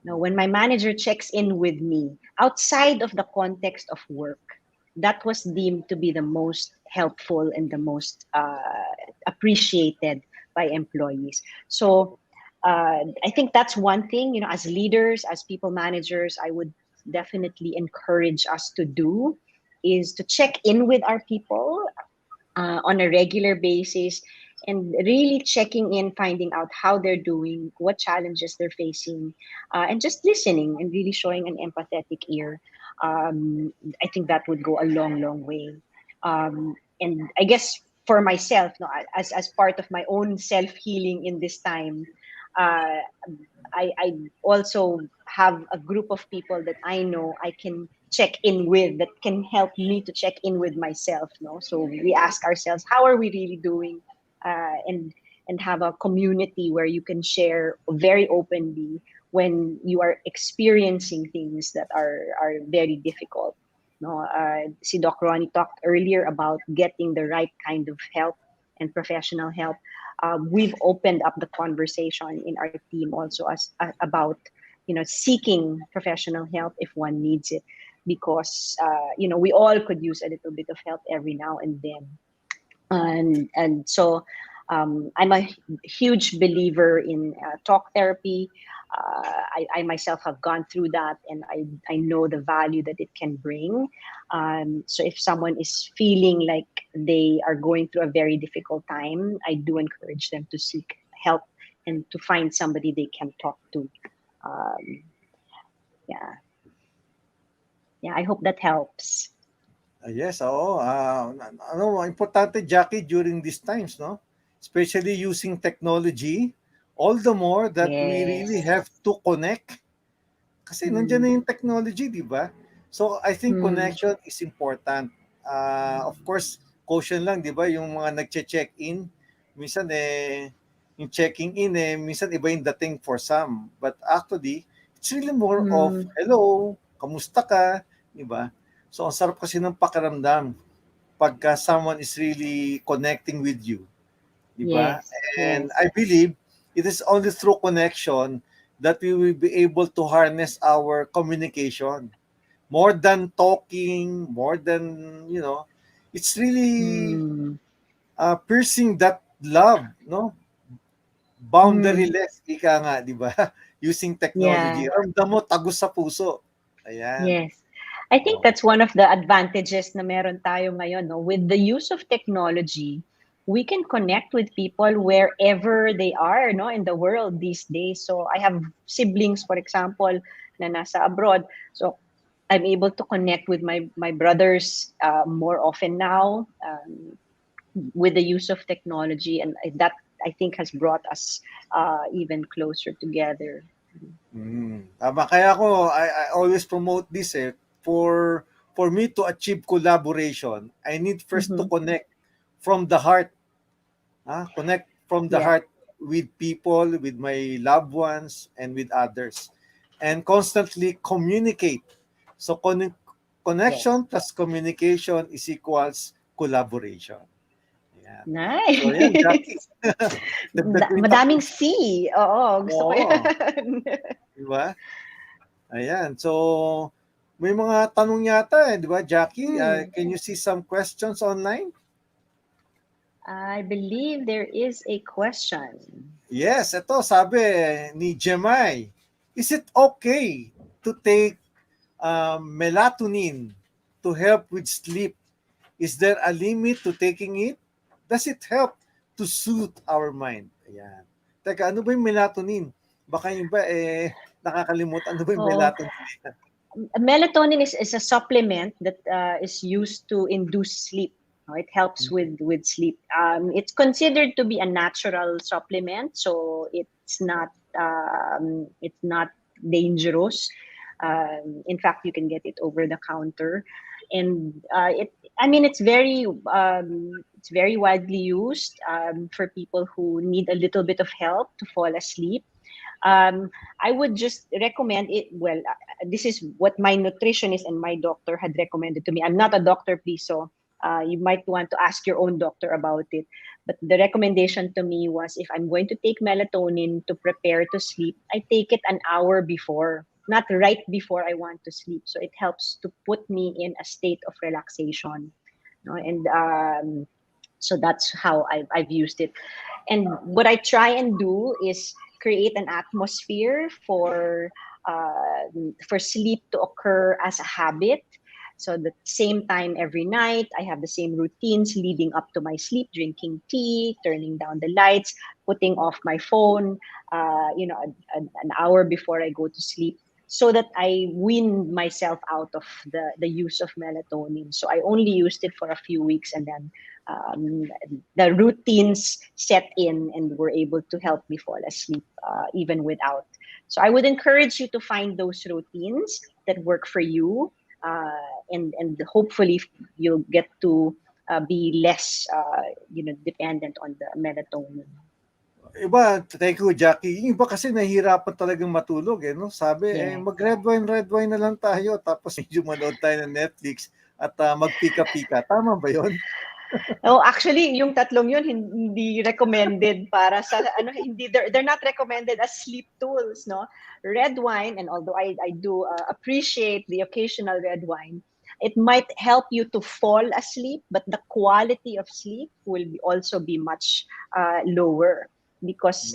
No, when my manager checks in with me outside of the context of work, that was deemed to be the most helpful and the most appreciated by employees. So I think that's one thing, as leaders, as people managers, I would definitely encourage us to do is to check in with our people on a regular basis and really checking in, finding out how they're doing, what challenges they're facing, and just listening and really showing an empathetic ear. I think that would go a long, long way. And I guess for myself, no, as part of my own self healing in this time, uh, I also have a group of people that I know I can check in with that can help me to check in with myself. No, so we ask ourselves, how are we really doing, and have a community where you can share very openly when you are experiencing things that are very difficult. No, si Doc Ronnie talked earlier about getting the right kind of help and professional help. We've opened up the conversation in our team also about seeking professional help if one needs it, because we all could use a little bit of help every now and then. And so I'm a huge believer in talk therapy. I myself have gone through that, and I know the value that it can bring. So if someone is feeling like they are going through a very difficult time, I do encourage them to seek help and to find somebody they can talk to. Um, yeah, yeah. I hope that helps. Yes, oo. Importante, Jackie, during these times, no? Especially using technology, all the more that we really Yes. have to connect. Kasi nandiyan na yung technology, di ba? So, I think Mm. connection is important. Of course, caution lang, di ba? Yung mga nagche-check-in, minsan yung checking in minsan iba yung dating for some. But actually, it's really more of, Mm. hello, kamusta ka, di ba? So, ang sarap kasi ng pakiramdam pagka someone is really connecting with you, di ba? Yes. And Yes. I believe it is only through connection that we will be able to harness our communication. More than talking, more than, it's really Mm. piercing that love, no? Mm. Boundaryless, ika nga, di ba? Using technology. Yeah. Ramdam mo, tagos sa puso. Ayan. Yes. I think Oh. that's one of the advantages na meron tayo ngayon, no? With the use of technology, we can connect with people wherever they are, no, in the world these days. So I have siblings, for example, na nasa abroad. So I'm able to connect with my brothers more often now, with the use of technology, and that I think has brought us even closer together. Tama. Kaya ako, I always promote this for me to achieve collaboration, I need first to Mhm. connect from the heart. Connect from the Yeah. heart with people, with my loved ones, and with others. And constantly communicate. So connection Yes. plus communication is equals collaboration. Yan. So yan, Jackie. Nice. The Queen of Madaming C. Oo, gusto ko Oo, yan. di ba? Ayan. So, may mga tanong yata di ba, Jackie? Hmm. Can you see some questions online? I believe there is a question. Yes, ito sabi ni Jemai. Is it okay to take melatonin to help with sleep? Is there a limit to taking it? Does it help to soothe our mind? Ayan. Teka, ano ba yung melatonin? Baka yung iba nakakalimutan ano ba yung Oo. melatonin? Melatonin is a supplement that is used to induce sleep. It helps with sleep. It's considered to be a natural supplement, so it's not dangerous. In fact, you can get it over the counter, and it's very widely used for people who need a little bit of help to fall asleep. um, I would just recommend it. Well, this is what my nutritionist and my doctor had recommended to me. I'm not a doctor, please, so you might want to ask your own doctor about it. But the recommendation to me was, if I'm going to take melatonin to prepare to sleep, I take it an hour before, not right before I want to sleep. So it helps to put me in a state of relaxation. And so that's how I've used it. And what I try and do is create an atmosphere for sleep to occur as a habit. So the same time every night, I have the same routines leading up to my sleep: drinking tea, turning down the lights, putting off my phone, an hour before I go to sleep, so that I wean myself out of the use of melatonin. So I only used it for a few weeks, and then um, the routines set in and were able to help me fall asleep even without. So I would encourage you to find those routines that work for you, and hopefully you'll get to be less dependent on the melatonin. Iba, thank you, Jackie. Yung iba kasi nahihirapan talagang matulog, no? Sabi, Yeah. red wine na lang tayo, tapos medyo manood tayo ng Netflix at magpika-pika. Tama ba yun? Oh, actually, yung tatlong yun hindi recommended para sa hindi, they're not recommended as sleep tools, no? Red wine, and although I do appreciate the occasional red wine, it might help you to fall asleep, but the quality of sleep will also be much lower, because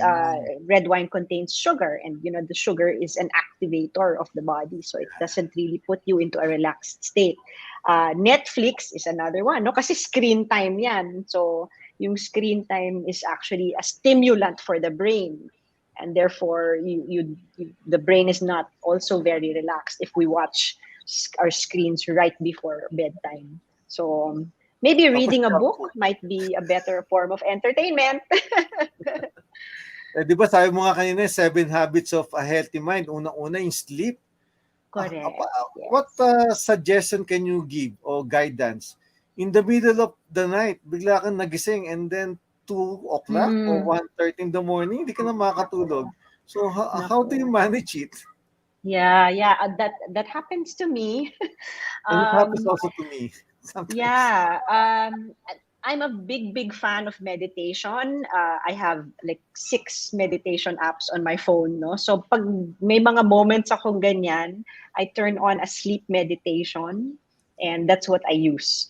red wine contains sugar, and the sugar is an activator of the body, so it doesn't really put you into a relaxed state. Netflix is another one, no? Kasi screen time yan. So yung screen time is actually a stimulant for the brain, and therefore the brain is not also very relaxed if we watch our screens right before bedtime. So maybe reading a book might be a better form of entertainment. Di ba sabi mo nga kanina, 7 Habits of a Healthy Mind, unang-una yung sleep. Correct. Yes. What suggestion can you give or guidance? In the middle of the night, bigla kang nagising, and then 2 o'clock or 1:30 in the morning, hindi ka na makakatulog. So how do you manage it? Yeah, that happens to me. And it happens also to me sometimes. Yeah, I'm a big fan of meditation. I have like 6 meditation apps on my phone, no? So pag may mga moments akong ganyan, I turn on a sleep meditation, and that's what I use.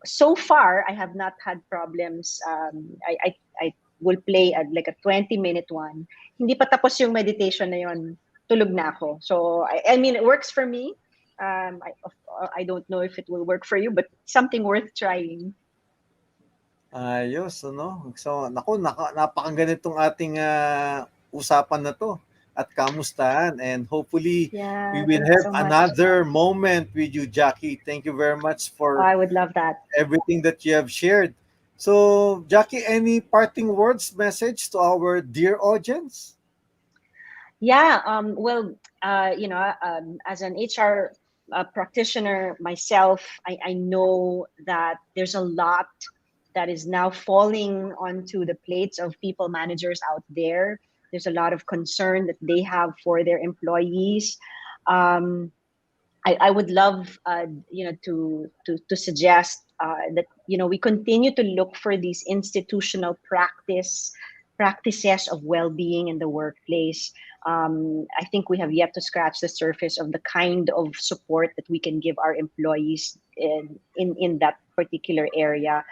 So far I have not had problems. I will play like a 20-minute one. Hindi pa tapos yung meditation na yon, tulog na ako. So I mean, it works for me. I don't know if it will work for you, but something worth trying. Ayos, ano? So, napakaganitong ating usapan na to. at kamustahan. And hopefully, we Yeah, will thank you have so much. another moment with you, Jackie. Thank you very much Oh, for I would love that. everything that you have shared. So, Jackie, any parting words, message to our dear audience? Yeah, well, as an HR practitioner myself, I know that there's a lot that is now falling onto the plates of people managers out there. There's a lot of concern that they have for their employees. Um, I would love, to suggest that we continue to look for these institutional practices of well-being in the workplace. I think we have yet to scratch the surface of the kind of support that we can give our employees in that particular area.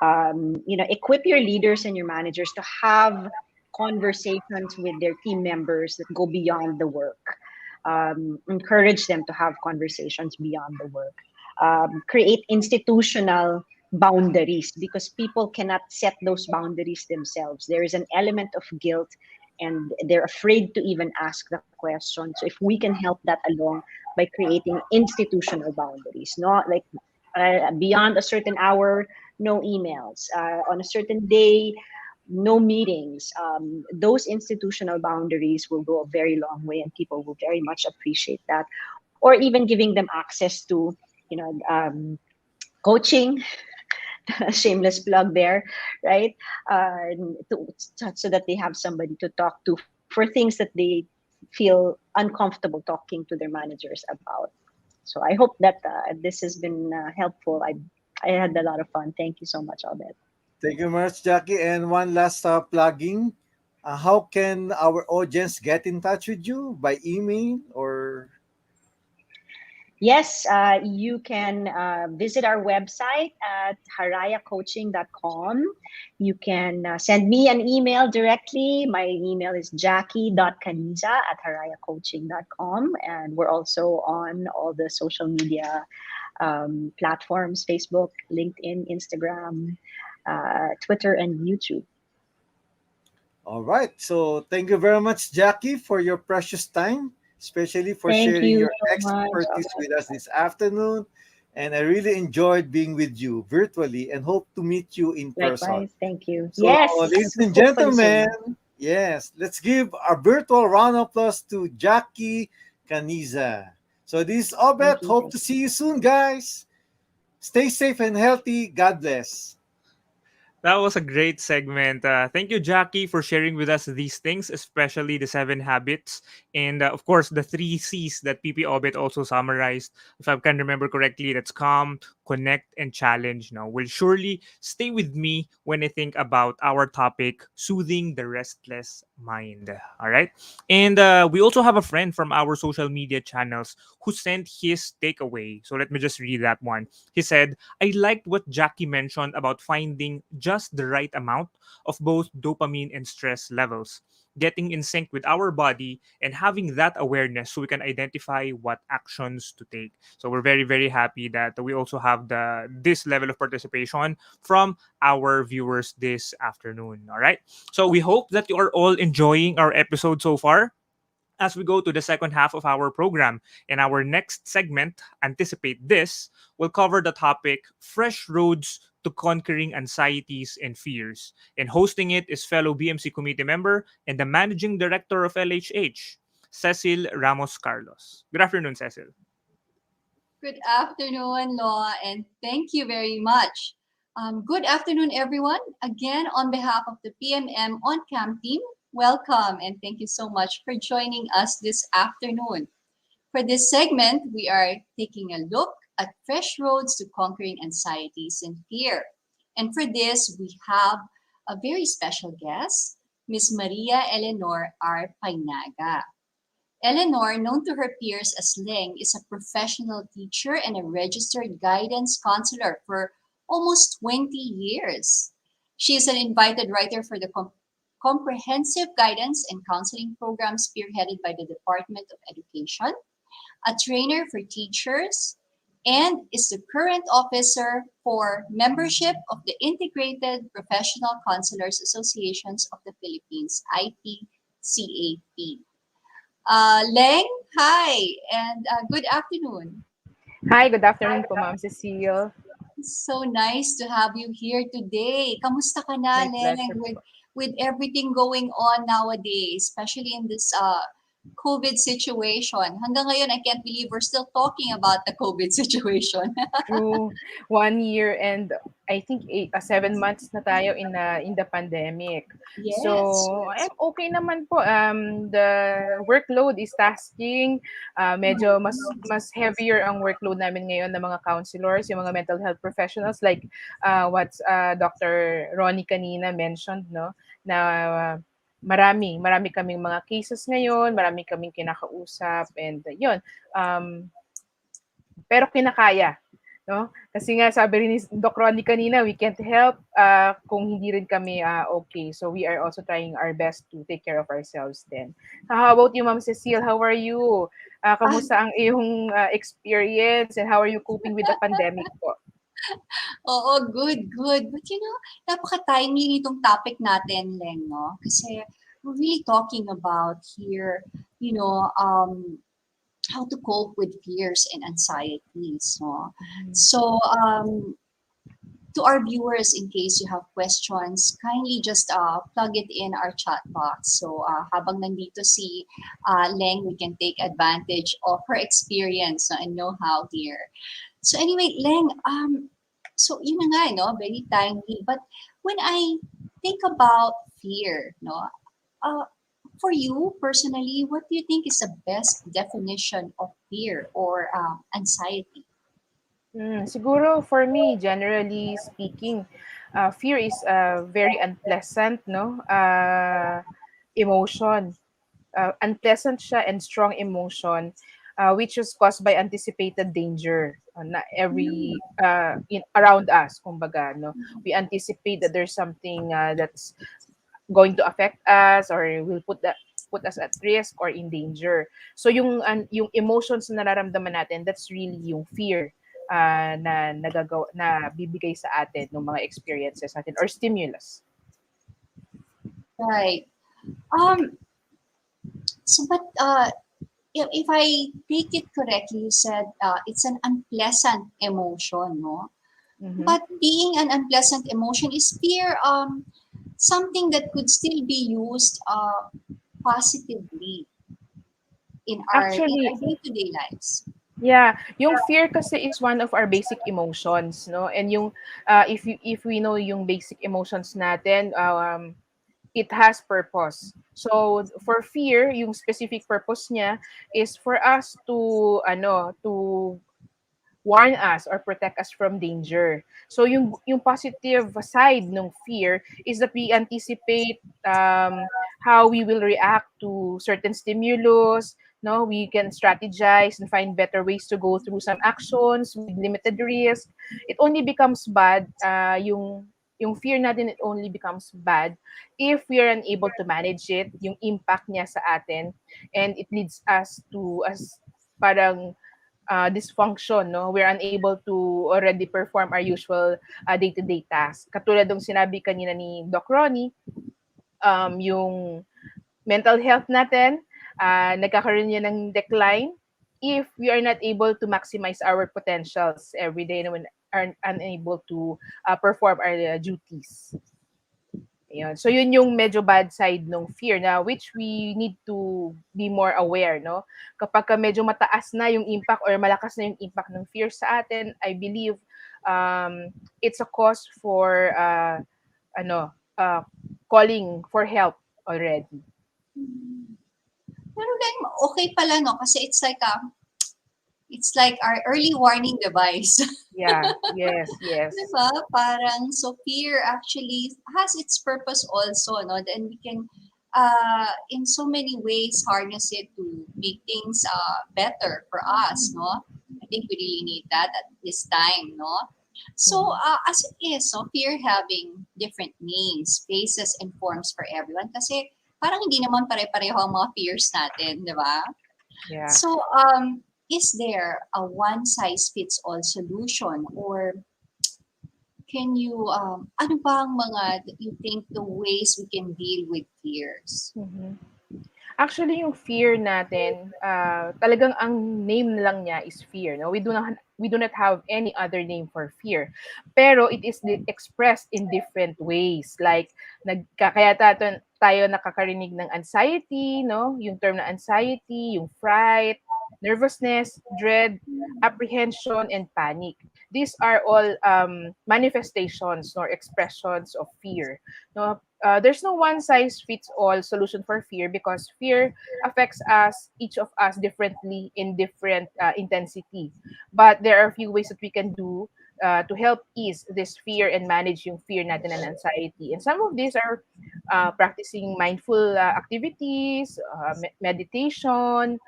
Equip your leaders and your managers to have conversations with their team members that go beyond the work. Encourage them to have conversations beyond the work. Create institutional boundaries because people cannot set those boundaries themselves. There is an element of guilt and they're afraid to even ask the question. So if we can help that along by creating institutional boundaries, not like beyond a certain hour, no emails. On a certain day, no meetings. Those institutional boundaries will go a very long way, and people will very much appreciate that. Or even giving them access to, coaching, shameless plug there, right? So that they have somebody to talk to for things that they feel uncomfortable talking to their managers about. So I hope that this has been helpful. I had a lot of fun. Thank you so much, Albert. Thank you very much, Jackie. And one last plugging. How can our audience get in touch with you? By email or? Yes, you can visit our website at harayacoaching.com. You can send me an email directly. My email is jackie.caniza@harayacoaching.com. And we're also on all the social media platforms: Facebook, LinkedIn, Instagram, Twitter, and YouTube. All right. So thank you very much, Jackie, for your precious time, especially for Thank sharing you your so much, expertise Albert. with us this afternoon. And I really enjoyed being with you virtually and hope to meet you in person. Likewise. Thank you. So, ladies Yes, and hopefully gentlemen, soon. yes, let's give a virtual round of applause to Jackie Caniza. So, this is Thank Obet. you. Hope Thank to you. see you soon, guys. Stay safe and healthy. God bless. That was a great segment. Thank you, Jackie, for sharing with us these things, especially the 7 habits. And of course, the 3 C's that PP Obit also summarized. If I can remember correctly, that's calm, connect, and challenge. Now, will surely stay with me when I think about our topic, soothing the restless mind. All right. And we also have a friend from our social media channels who sent his takeaway. So let me just read that one. He said, I liked what Jackie mentioned about finding just the right amount of both dopamine and stress levels, getting in sync with our body and having that awareness so we can identify what actions to take. So we're very, very happy that we also have this level of participation from our viewers this afternoon. All right. So we hope that you are all enjoying our episode so far as we go to the second half of our program. In our next segment, Anticipate This, will cover the topic Fresh Roads to Conquering Anxieties and Fears. And hosting it is fellow BMC committee member and the managing director of LHH, Cecil Ramos Carlos. Good afternoon, Cecil. Good afternoon, Law, and thank you very much. Good afternoon, everyone. Again, on behalf of the PMM On Cam team, welcome and thank you so much for joining us this afternoon. For this segment, we are taking a look at fresh roads to conquering anxieties and fear. And for this, we have a very special guest, Miss Maria Eleanor R. Painaga. Eleanor, known to her peers as Ling, is a professional teacher and a registered guidance counselor for almost 20 years. She is an invited writer for the comprehensive guidance and counseling program spearheaded by the Department of Education, a trainer for teachers, and is the current officer for membership of the Integrated Professional Counselors Associations of the Philippines, IPCAP. Leng, hi, and good afternoon. Hi, good afternoon po, Ma'am Cecile. So nice to have you here today. Kamusta ka na, My Leng, pleasure with, po. with everything going on nowadays, especially in this COVID situation? Hanggang ngayon, I can't believe we're still talking about the COVID situation. True, 1 year and I think 7 months na tayo in the pandemic. Yes, So, yes. I'm okay naman po. The workload is tasking. Medyo mas heavier ang workload namin ngayon ng mga counselors, yung mga mental health professionals like what Dr. Ronnie kanina mentioned, no? Na marami kaming mga cases ngayon, marami kaming kinakausap and yun. Pero kinakaya, no? Kasi nga sabi rin ni Doc Ronnie kanina, we can't help kung hindi rin kami okay. So we are also trying our best to take care of ourselves then. How about you, Ma'am Cecile? How are you? Ah, Kamusta ang iyong experience and how are you coping with the pandemic po? oo, good, good. But napaka-timely nitong topic natin, Leng, no? Kasi we're really talking about here, you know, how to cope with fears and anxieties, no? So, to our viewers, in case you have questions, kindly just plug it in our chat box. So, habang nandito si Leng, we can take advantage of her experience and know-how here. So anyway, Leng, so yun na nga, no? Very timely. But when I think about fear, no? Uh, for you personally, what do you think is the best definition of fear or anxiety? Siguro for me, generally speaking, fear is a very unpleasant, no? Emotion. Unpleasant siya and strong emotion, which is caused by anticipated danger na every in around us. Kumbaga, no, we anticipate that there's something that's going to affect us or will put us at risk or in danger. So yung emotions na nararamdaman natin, that's really yung fear na nagagawa na bibigay sa atin ng mga experiences natin or stimulus. Right. So, but if I take it correctly, you said it's an unpleasant emotion, no? Mhm. But being an unpleasant emotion is fear something that could still be used positively in Actually, our day-to-day lives. yeah, yung fear kasi is one of our basic emotions, no? And yung if we know yung basic emotions natin, it has purpose. So for fear, yung specific purpose niya is for us to to warn us or protect us from danger. So yung positive side ng fear is that we anticipate how we will react to certain stimulus. No, we can strategize and find better ways to go through some actions with limited risk. It only becomes bad yung fear natin, it only becomes bad if we are unable to manage it, yung impact niya sa atin, and it leads us to as parang dysfunction, no? We're unable to already perform our usual day-to-day tasks. Katulad ng sinabi kanina ni Doc Ronnie, yung mental health natin, nagkakaroon niya ng decline if we are not able to maximize our potentials every day when are unable to perform our duties. Ayun. So yun yung medyo bad side ng fear na which we need to be more aware, no? Kapag ka medyo mataas na yung impact or malakas na yung impact ng fear sa atin, I believe it's a cause for calling for help already. Pero then, okay pala, no? Kasi it's like our early warning device. Yeah, yes, yes. Diba? Parang, so fear actually has its purpose also, no? Then we can, in so many ways, harness it to make things better for us, no? I think we really need that at this time, no? So, as it is, so fear having different names, faces, and forms for everyone. Kasi parang hindi naman pare-pareho ang mga fears natin, di ba? Yeah. So, is there a one-size-fits-all solution, or can you, ano ba ang mga, you think, the ways we can deal with fears? Mhm. Actually, yung fear natin, talagang ang name lang niya is fear. No, we do not have any other name for fear. Pero it is expressed in different ways. Like kaya tayo nakakarinig ng anxiety, no? Yung term na anxiety, yung fright, nervousness, dread, apprehension, and panic. These are all manifestations or expressions of fear. No, there's no one size fits all solution for fear because fear affects us, each of us, differently in different intensity. But there are a few ways that we can do to help ease this fear and manage yung fear natin and anxiety. And some of these are practicing mindful activities, meditation,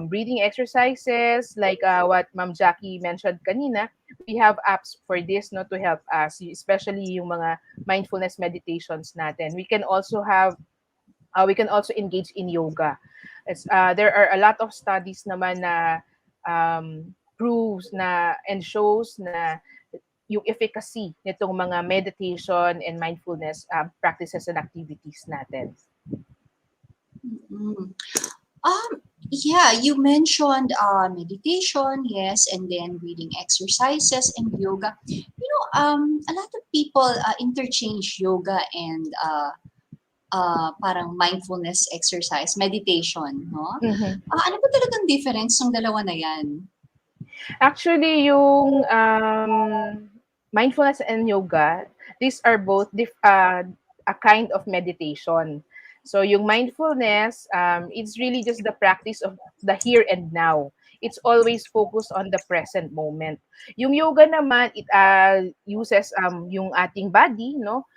breathing exercises, like what Ma'am Jackie mentioned kanina. We have apps for this, no, to help us, especially yung mga mindfulness meditations natin. We can also engage in yoga. There are a lot of studies naman na proves na and shows na yung efficacy nitong mga meditation and mindfulness practices and activities natin. Mm. Yeah, you mentioned meditation, yes, and then breathing exercises and yoga. A lot of people interchange yoga and parang mindfulness exercise, meditation, no? Mhm. Ano ba talagang difference ng dalawa na yan? Actually, yung mindfulness and yoga, these are both a kind of meditation. So yung mindfulness, it's really just the practice of the here and now. It's always focused on the present moment. Yung yoga naman, it uses yung ating body, no?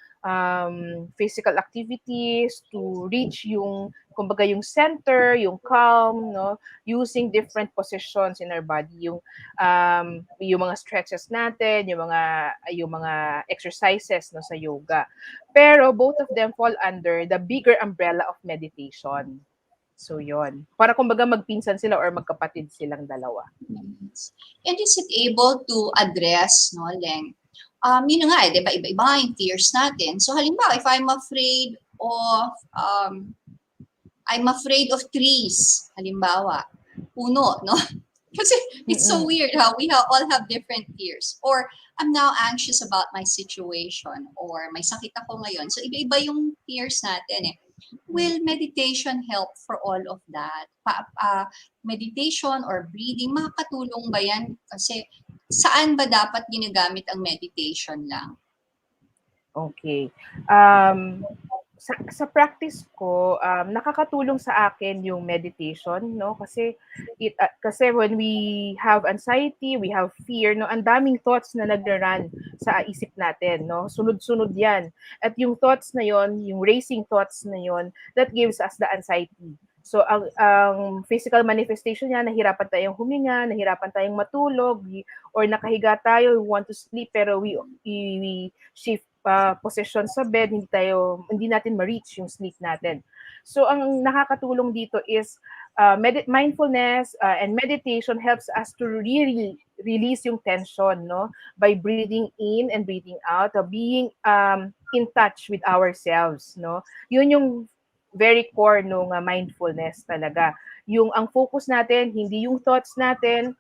Physical activities to reach yung, kumbaga, yung center, yung calm, no? Using different positions in our body, yung mga stretches natin, yung mga exercises, no, sa yoga. Pero both of them fall under the bigger umbrella of meditation. So yon. Para kumbaga magpinsan sila or magkapatid silang dalawa. Yes. And is it able to address, no, Leng? Yun na nga, di ba, iba-iba nga yung fears natin. So halimbawa, if I'm afraid of trees, halimbawa, puno, no? Kasi it's so weird how we all have different fears. Or I'm now anxious about my situation or may sakit ako ngayon. So iba-iba yung fears natin eh. Will meditation help for all of that? Meditation or breathing, makakatulong ba yan? Kasi saan ba dapat ginagamit ang meditation lang? Okay. Sa practice ko, nakakatulong sa akin yung meditation, no? Kasi when we have anxiety, we have fear, no? Ang daming thoughts na nagra-run sa isip natin, no? Sunod-sunod 'yan. At yung thoughts na 'yon, yung racing thoughts na 'yon, that gives us the anxiety. So ang physical manifestation niya, nahirapan tayong huminga, nahirapan tayong matulog, or nakahiga tayo, we want to sleep pero we shift position sa bed, hindi natin ma-reach yung sleep natin. So ang nakakatulong dito is mindfulness and meditation helps us to really release yung tension, no, by breathing in and breathing out, being in touch with ourselves, no. Yun yung very core nung mindfulness talaga. Yung ang focus natin hindi yung thoughts natin,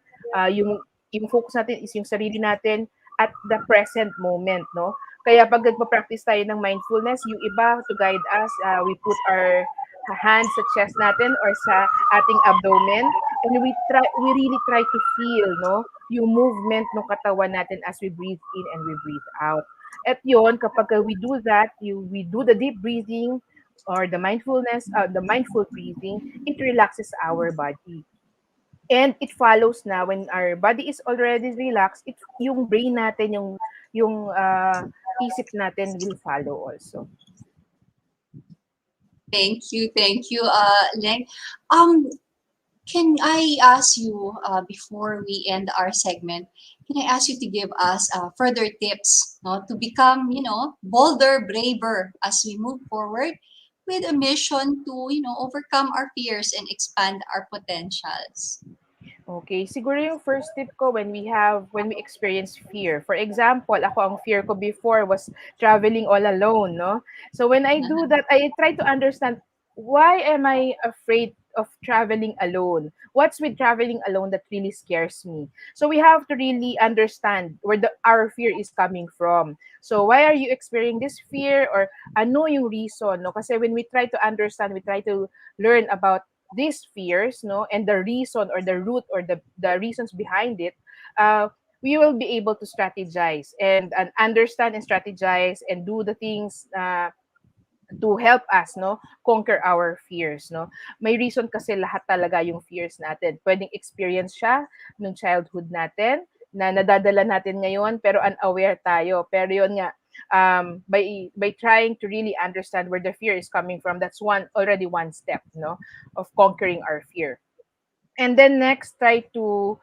yung focus natin is yung sarili natin at the present moment, no. Kaya pag nagpa-practice tayo ng mindfulness, yung iba to guide us, we put our hands sa chest natin or sa ating abdomen, and we really try to feel, no, yung movement ng katawan natin as we breathe in and we breathe out. At yon, kapag we do that, we do the deep breathing or the mindfulness, the mindful breathing, it relaxes our body. And it follows na when our body is already relaxed, yung brain natin, yung isip natin will follow also. Thank you, Leng. Can I ask you, before we end our segment, can I ask you to give us further tips, no, to become, bolder, braver as we move forward with a mission to, overcome our fears and expand our potentials? Okay, siguro yung first tip ko when we experience fear. For example, ako ang fear ko before was traveling all alone, no? So when I do that, I try to understand why am I afraid of traveling alone? What's with traveling alone that really scares me? So we have to really understand where our fear is coming from. So why are you experiencing this fear or ano yung reason, no? Kasi when we try to understand, we try to learn about these fears, no, and the reason or the root or the reasons behind it, we will be able to strategize and understand and strategize and do the things to help us, no, conquer our fears, no. May reason kasi lahat talaga yung fears natin. Pwedeng experience siya nung childhood natin na nadadala natin ngayon pero unaware tayo. Pero yun nga, by trying to really understand where the fear is coming from, that's one step, no, of conquering our fear. And then next, try to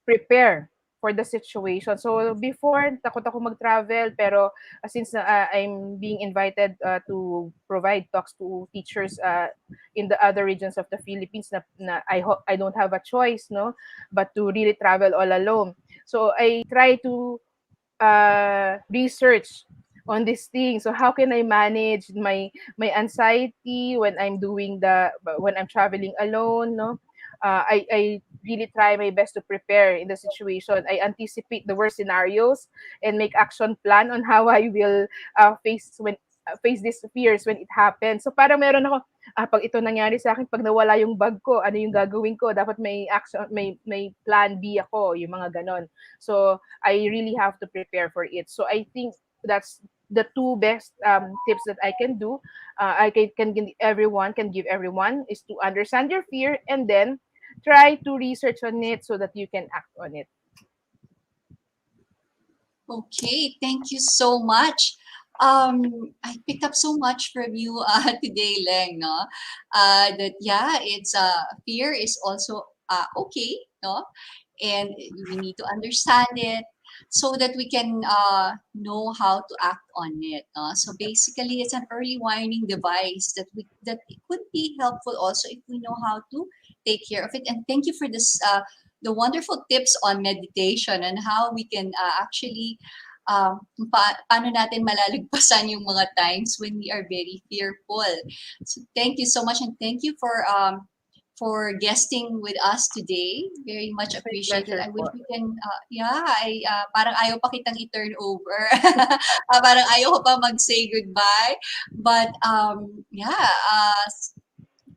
prepare for the situation. So before, takot ako mag-travel, pero since I'm being invited to provide talks to teachers in the other regions of the Philippines, na I don't have a choice, no, but to really travel all alone. So I try to research on this thing. So how can I manage my anxiety when I'm traveling alone? No, I really try my best to prepare in the situation. I anticipate the worst scenarios and make action plan on how I will face these fears when it happens. So parang meron ako, pag ito nangyari sa akin, pag nawala yung bag ko, ano yung gagawin ko? Dapat may action, may plan B ako, yung mga ganon. So I really have to prepare for it. So I think that's the two best tips that I can do. Can give everyone is to understand your fear and then try to research on it so that you can act on it. Okay, thank you so much. I picked up so much from you today, Leng, no? That yeah, it's fear is also okay, no? And we need to understand it so that we can know how to act on it. No? So basically, it's an early warning device that it could be helpful also if we know how to take care of it. And thank you for this the wonderful tips on meditation and how we can actually paano natin malalagpasan yung mga times when we are very fearful. So thank you so much and thank you for guesting with us today. Very much appreciated. Pleasure I wish po. we can, parang ayaw pa kitang i-turn over. Parang ayaw ko pa mag-say goodbye. But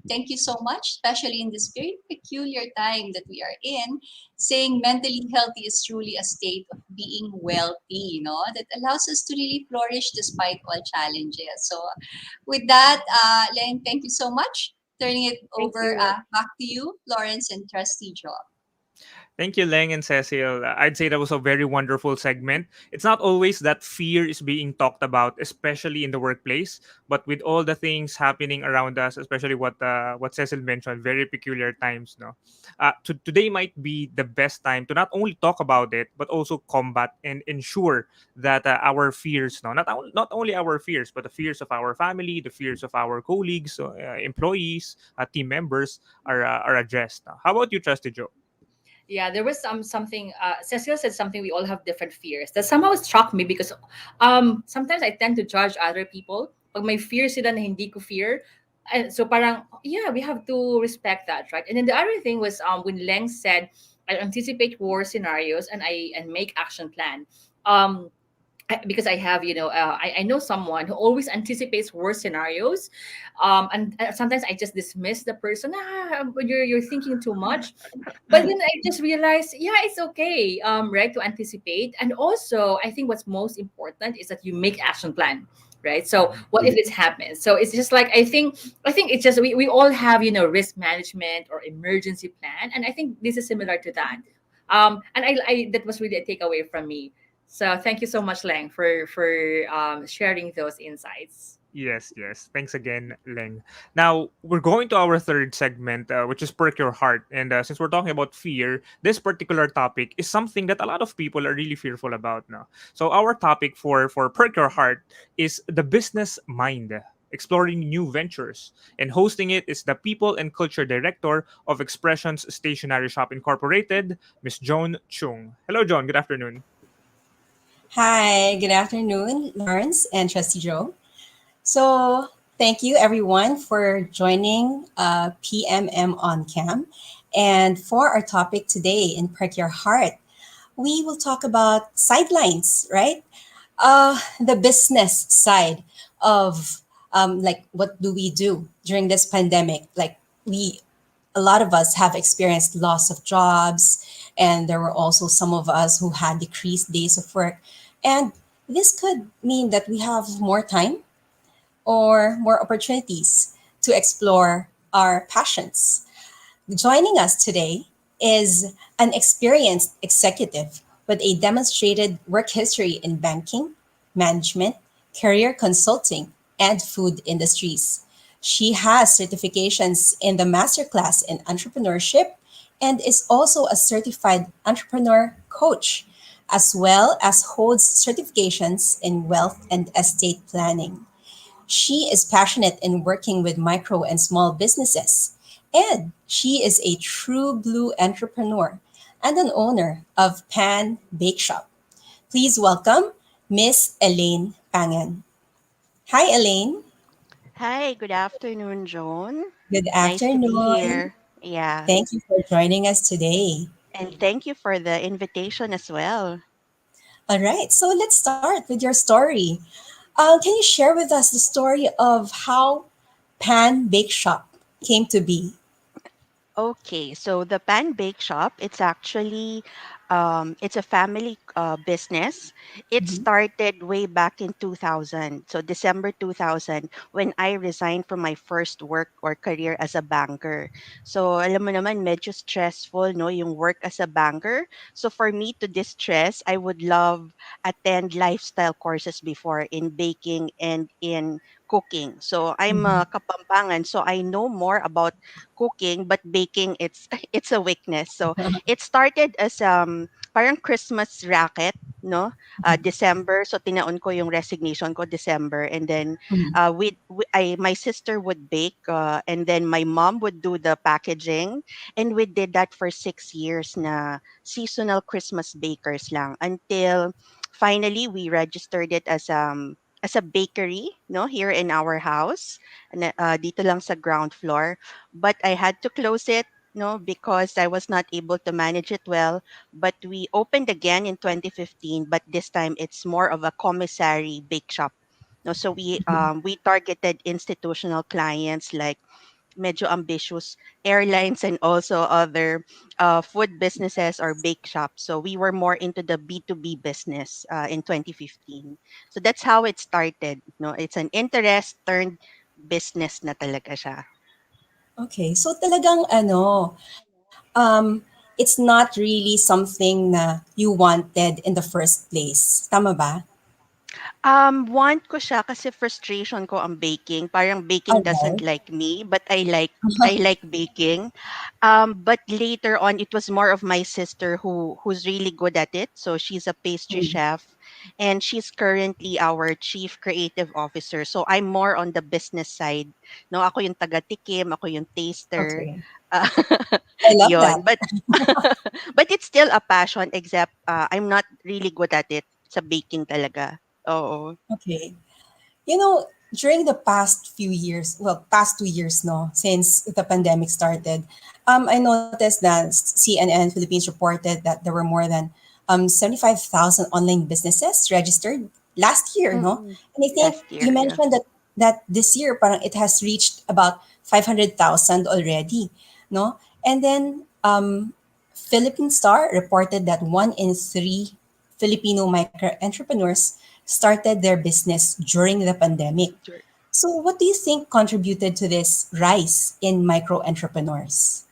thank you so much, especially in this very peculiar time that we are in. Saying mentally healthy is truly a state of being wealthy, that allows us to really flourish despite all challenges. So, with that, Len, thank you so much. Turning it Thank over you. back to you, Lawrence and Trustee Joe. Thank you, Leng and Cecil. I'd say that was a very wonderful segment. It's not always that fear is being talked about, especially in the workplace, but with all the things happening around us, especially what Cecil mentioned, very peculiar times. No, today might be the best time to not only talk about it, but also combat and ensure that our fears, no, not only our fears, but the fears of our family, the fears of our colleagues, employees, team members are addressed. How about you, Trusted Joe? Yeah, there was something. Cecile said something. We all have different fears. That somehow struck me because sometimes I tend to judge other people. Pag may fear sila na hindi ko fear, and so parang yeah, we have to respect that, right? And then the other thing was when Leng said, I anticipate war scenarios and I make action plan. Because I have, I know someone who always anticipates worst scenarios, and sometimes I just dismiss the person. You're thinking too much, but then I just realized, yeah, it's okay, right, to anticipate. And also, I think what's most important is that you make action plan, right? So what if this happens? So it's just like I think it's just we all have risk management or emergency plan, and I think this is similar to that. And I that was really a takeaway from me. So thank you so much, Lang, for sharing those insights. Yes, yes. Thanks again, Leng. Now, we're going to our third segment, which is Perk Your Heart. And since we're talking about fear, this particular topic is something that a lot of people are really fearful about now. So, our topic for Perk Your Heart is the business mind. exploring new ventures. And hosting it is the People and Culture Director of Expressions Stationery Shop Incorporated, Miss Joan Chung. Hello, Joan. Good afternoon. Hi, good afternoon, Lawrence and Trustee Joe. So, thank you everyone for joining PMM on Cam. And for our topic today in Perk Your Heart, we will talk about sidelines, right? The business side of like what do we do during this pandemic? Like we a lot of us have experienced loss of jobs, and there were also some of us who had decreased days of work. And this could mean that we have more time or more opportunities to explore our passions. Joining us today is an experienced executive with a demonstrated work history in banking, management, career consulting, and food industries. She has certifications in the masterclass in entrepreneurship and is also a certified entrepreneur coach, as well as holds certifications in wealth and estate planning. She is passionate in working with micro and small businesses, and she is a true blue entrepreneur and an owner of Pan Bake Shop. Please welcome Miss Elaine Pangan. Hi, Elaine. Hi, good afternoon, Joan. Good Nice to be afternoon. here. Yeah, Thank you for joining us today. and thank you for the invitation as well. All right, so let's start with your story. Can you share with us the story of how Pan Bake Shop came to be? Okay, so the Pan Bake Shop, it's a family business. It Mhm. started way back in 2000, so December 2000, when I resigned from my first work or career as a banker. So alam mo naman, medyo stressful, no, yung work as a banker. So for me to distress, I would love attend lifestyle courses before in baking and in cooking. So I'm Mhm. a Kapampangan, so I know more about cooking, but baking it's it's a weakness. So it started as parang Christmas racket, no? December, so tinaon ko yung resignation ko December, and then Mhm. my sister would bake, and then my mom would do the packaging, and we did that for 6 years na seasonal Christmas bakers lang until finally we registered it as a bakery, no, here in our house, and dito lang sa ground floor, but I had to close it, no, because I was not able to manage it well. But we opened again in 2015, but this time it's more of a commissary bake shop. No, so we targeted institutional clients like medyo ambitious airlines and also other food businesses or bake shops. So we were more into the B2B business in 2015. So that's how it started. No, it's an interest turned business na talaga siya. Okay, so talagang it's not really something na you wanted in the first place. Tama ba? Want ko siya kasi frustration ko ang baking. Parang baking doesn't Alright. like me, but I like baking. But later on, it was more of my sister who's really good at it. So she's a pastry Mm. chef, and she's currently our chief creative officer. So I'm more on the business side. No, ako yung taga-tikim, ako yung taster. Okay. Uh, I love that. yon, but but it's still a passion. Except I'm not really good at it sa baking talaga. Oo. Okay. You know, during the past few years, well, past 2 years, no, since the pandemic started, I noticed that CNN Philippines reported that there were more than 75,000 online businesses registered last year, no? Mm. And I think Last you year, yeah. mentioned that this year, parang it has reached about 500,000 already, no? And then Philippine Star reported that 1 in 3 Filipino micro entrepreneurs started their business during the pandemic. Sure. So, what do you think contributed to this rise in micro entrepreneurs?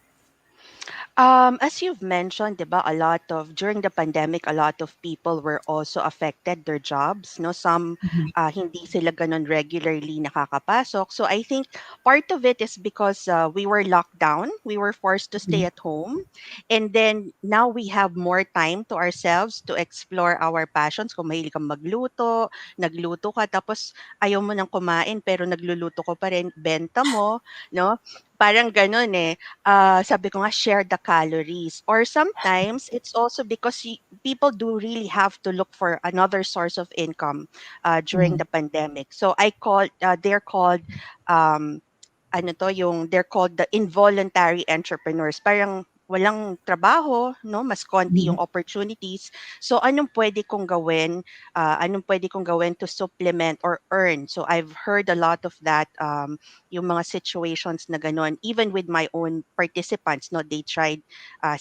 As you've mentioned, 'di ba, a lot of during the pandemic, a lot of people were also affected their jobs, no? Some Mhm. hindi sila ganun regularly nakakapasok. So I think part of it is because we were locked down, we were forced to stay Mhm. at home, and then now we have more time to ourselves to explore our passions. Kung mahilig kang magluto, nagluto ka tapos ayaw mo nang kumain pero nagluluto ko pa rin, benta mo, no? Parang ganun eh. Sabi ko nga, share the calories. Or sometimes, it's also because people do really have to look for another source of income during Mhm. the pandemic. So they're called, um, ano to, they're called the involuntary entrepreneurs. Parang walang trabaho, no? Mas konti yung Mhm. opportunities. So, anong pwede kong gawin to supplement or earn? So, I've heard a lot of that, yung mga situations na gano'n. Even with my own participants, no? They tried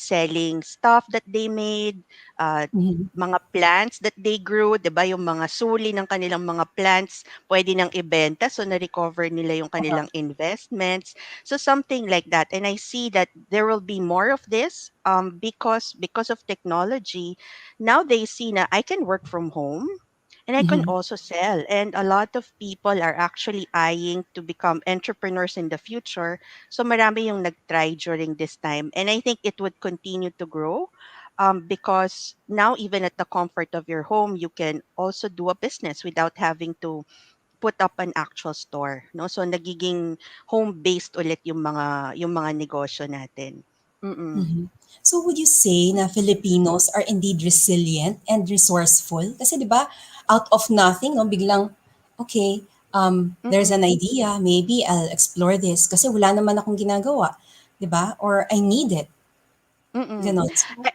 selling stuff that they made, uh, Mhm. mga plants that they grew, 'di ba? Yung mga suli ng kanilang mga plants, pwede nang ibenta, so na-recover nila yung Uh-huh. kanilang investments. So something like that. And I see that there will be more of this because of technology. Now they see na I can work from home and I can Mhm. also sell. And a lot of people are actually eyeing to become entrepreneurs in the future. So marami yung nag-try during this time. And I think it would continue to grow because now even at the comfort of your home, you can also do a business without having to put up an actual store, no? So nagiging home-based ulit yung mga negosyo natin. Mm. Mhm. So would you say na Filipinos are indeed resilient and resourceful? Kasi 'di ba, out of nothing, no, biglang, okay, there's an Mm. idea, maybe I'll explore this kasi wala naman akong ginagawa, 'di ba? Or I need it, Mm. gano'n. I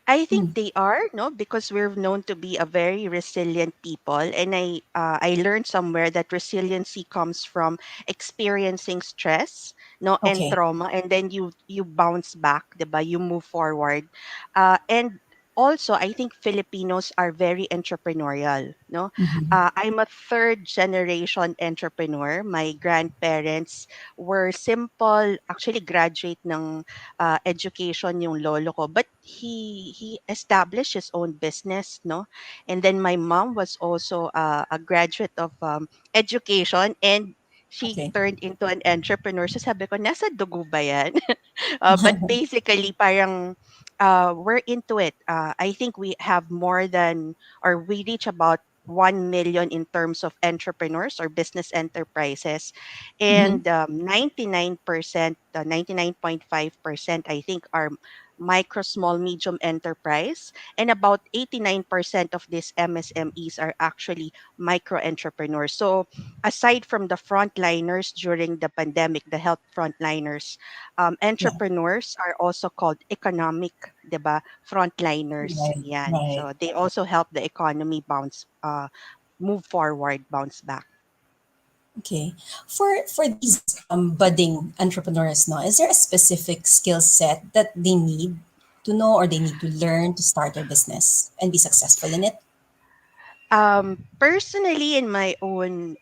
I think Hmm, they are, no, because we're known to be a very resilient people, and I learned somewhere that resiliency comes from experiencing stress, no, and okay. trauma, and then you bounce back, 'di ba? You move forward, and also I think Filipinos are very entrepreneurial, no. Mhm. I'm a third generation entrepreneur. My grandparents were simple, actually graduate ng education yung lolo ko, but he established his own business, no? And then my mom was also a graduate of education, and she Okay. turned into an entrepreneur. So sabi ko, nasa dugo ba yan? But basically, parang we're into it. I think we have more than, or we reach about 1 million in terms of entrepreneurs or business enterprises. Mhm. And 99%, 99.5%, I think, are micro, small, medium enterprise. And about 89% of these MSMEs are actually micro entrepreneurs. So aside from the frontliners during the pandemic, the health frontliners, Yeah. entrepreneurs are also called economic, 'di ba, frontliners. Right. Yan. Right. So they also help the economy move forward, bounce back. Okay. For these budding entrepreneurs, no, is there a specific skill set that they need to know or they need to learn to start their business and be successful in it? Personally, in my own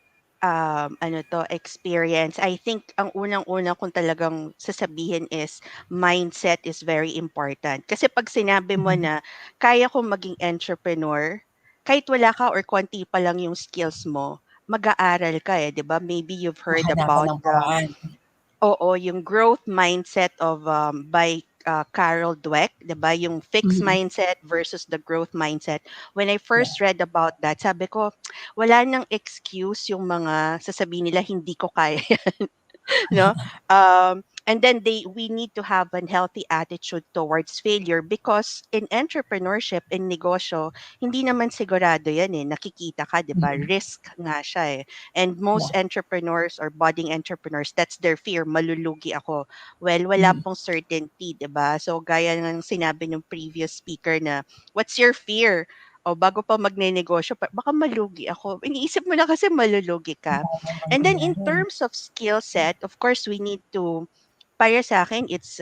experience, I think ang unang-una kong talagang sasabihin is mindset is very important. Kasi pag sinabi mo Mhm. na kaya kong maging entrepreneur, kahit wala ka or konti pa lang yung skills mo, mag-aaral ka eh, 'di ba? Maybe you've heard Hahanapan about ng paraan. Oo, yung growth mindset of by Carol Dweck, 'di ba? Yung fixed Mhm. mindset versus the growth mindset. When I Yeah. first read about that, sabi ko, wala nang excuse yung mga sasabihin nila hindi ko kaya no and then we need to have an healthy attitude towards failure because in entrepreneurship in negosyo hindi naman sigurado yan eh nakikita ka 'di ba Mhm. risk nga siya eh and most Yeah. entrepreneurs or budding entrepreneurs that's their fear malulugi ako well wala Mhm. pong certainty 'di ba so gaya ng sinabi ng previous speaker na what's your fear o bago pa magnenegosyo baka malugi ako iniisip mo na kasi malulugi ka Tama ang and then in mangyayari. terms of skill set, of course, we need to, para sa akin, it's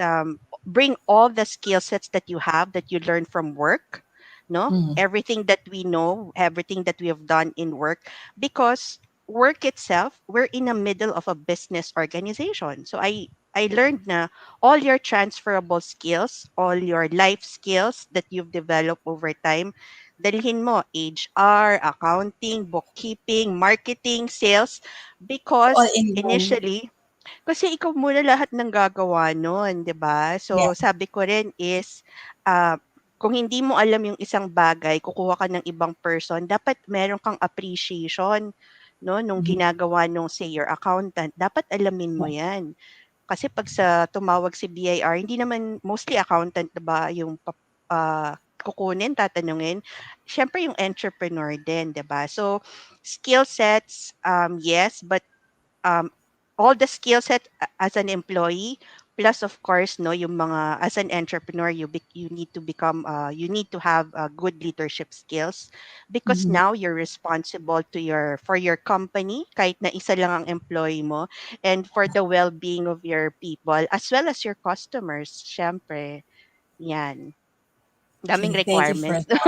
bring all the skill sets that you have that you learn from work, no? Mhm. Everything that we know, everything that we have done in work, because work itself, we're in the middle of a business organization. So I I learned na all your transferable skills, all your life skills that you've developed over time, dalhin mo HR, accounting, bookkeeping, marketing, sales, All because in one. initially kasi ikaw muna lahat ng gagawa nun, 'di ba? Yeah. So, sabi ko rin is, kung hindi mo alam yung isang bagay, kukuha ka ng ibang person, dapat meron kang appreciation, 'no, nung Mhm. ginagawa nung say your accountant, dapat alamin mo Yeah. 'yan. Kasi 'pag sa tumawag si BIR, hindi naman mostly accountant na ba yung kukunin, tatanungin. Siyempre yung entrepreneur din, 'di ba? So, skill sets, yes, but um, all the skill set as an employee, plus of course no yung mga as an entrepreneur, you need to become you need to have good leadership skills, because Mhm. now you're responsible to your for your company kahit na isa lang ang employee mo, and for the well-being of your people as well as your customers, syempre. Yan, daming Okay, thank you for requirements. that.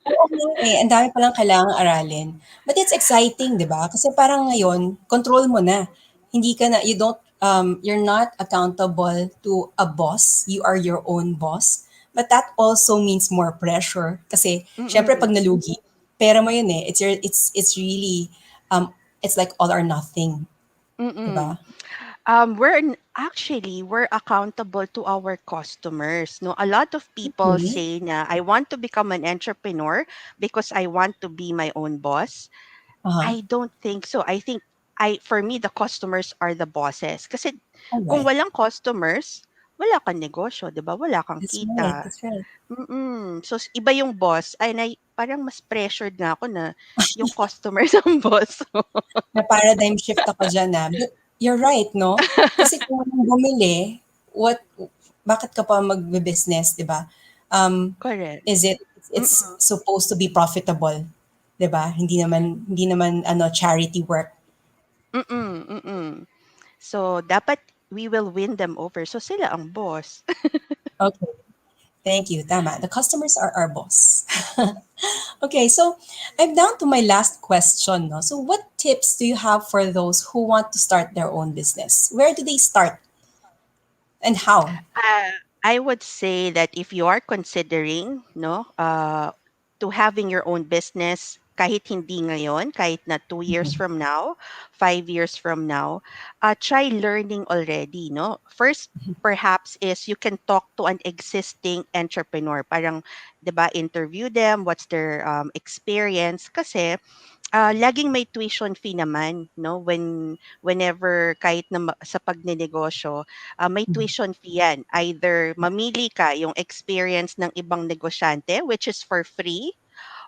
Oo nga eh, ang dami palang kailangang aralin. But it's exciting, 'di ba? Kasi parang ngayon, control mo na. Hindi ka na, you're not accountable to a boss. You are your own boss. But that also means more pressure. Kasi, syempre, Mm-mm. pag nalugi, pera mo yun eh. It's really, it's like all or nothing, 'di Mm-mm. ba? We're accountable to our customers. No, a lot of people Mhm. say na I want to become an entrepreneur because I want to be my own boss. Uh-huh. I don't think so. I think I for me the customers are the bosses. Kasi All kung right. walang customers, wala kang negosyo, 'di ba? Wala kang That's right. kita. That's right. So iba yung boss, ay parang mas pressured nga ako na yung customers ang boss. Na paradigm shift ako diyan, But you're right, no? Kasi kung walang bumili, bakit ka pa magbe-business, 'di ba? Um, Correct. is it it's Mm-mm. supposed to be profitable, 'di ba? Hindi naman ano charity work. Mm-mm. Mm-mm. So, dapat we will win them over. So, sila ang boss. Okay. Thank you. Tama. The customers are our boss. Okay, so I'm down to my last question, no? So what tips do you have for those who want to start their own business? Where do they start and how? Uh, I would say that if you are considering, no, to having your own business, kahit hindi ngayon, kahit na 2 years Mhm. from now, 5 years from now, try learning already, no? First, perhaps is you can talk to an existing entrepreneur. Parang, 'di ba, interview them, what's their experience. Kasi laging may tuition fee naman, no? Whenever kahit na sa pagnenegosyo, may Mhm. tuition fee yan. Either mamili ka yung experience ng ibang negosyante, which is for free,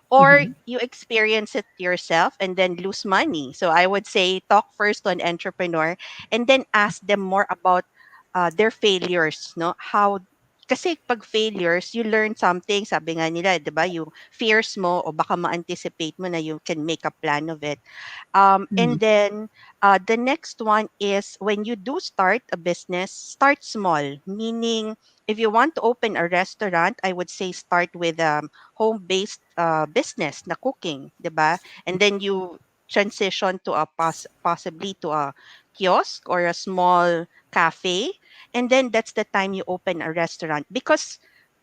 or Mhm. you experience it yourself and then lose money. So I would say talk first to an entrepreneur and then ask them more about their failures, no? How kasi pag failures, you learn something, sabi nga nila, 'di ba? Yung fears mo o baka ma-anticipate mo na you can make a plan of it. And Mhm. then the next one is when you do start a business, start small. Meaning, if you want to open a restaurant, I would say start with home-based business na cooking, 'di ba? And then you transition to a possibly to a kiosk or a small cafe, and then that's the time you open a restaurant, because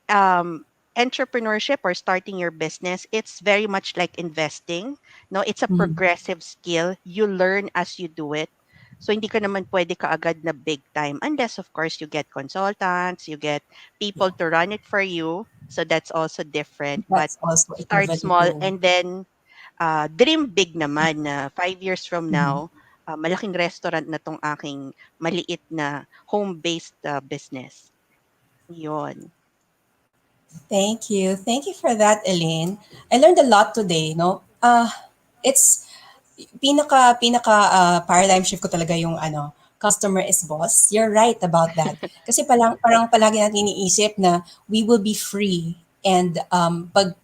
um entrepreneurship or starting your business, it's very much like investing, no? It's a Mhm. progressive skill, you learn as you do it. So hindi ka naman pwede kaagad na big time, unless of course you get consultants, you get people Yeah. to run it for you, so that's also different. But That's also start equivalent small, to and then dream big naman na 5 years from Mhm. now, malaking restaurant na tong aking maliit na home-based business. Yon. Thank you. Thank you for that, Elaine. I learned a lot today, no? It's paradigm shift ko talaga yung customer is boss. You're right about that. Kasi parang palagi natin iniisip na we will be free. And pag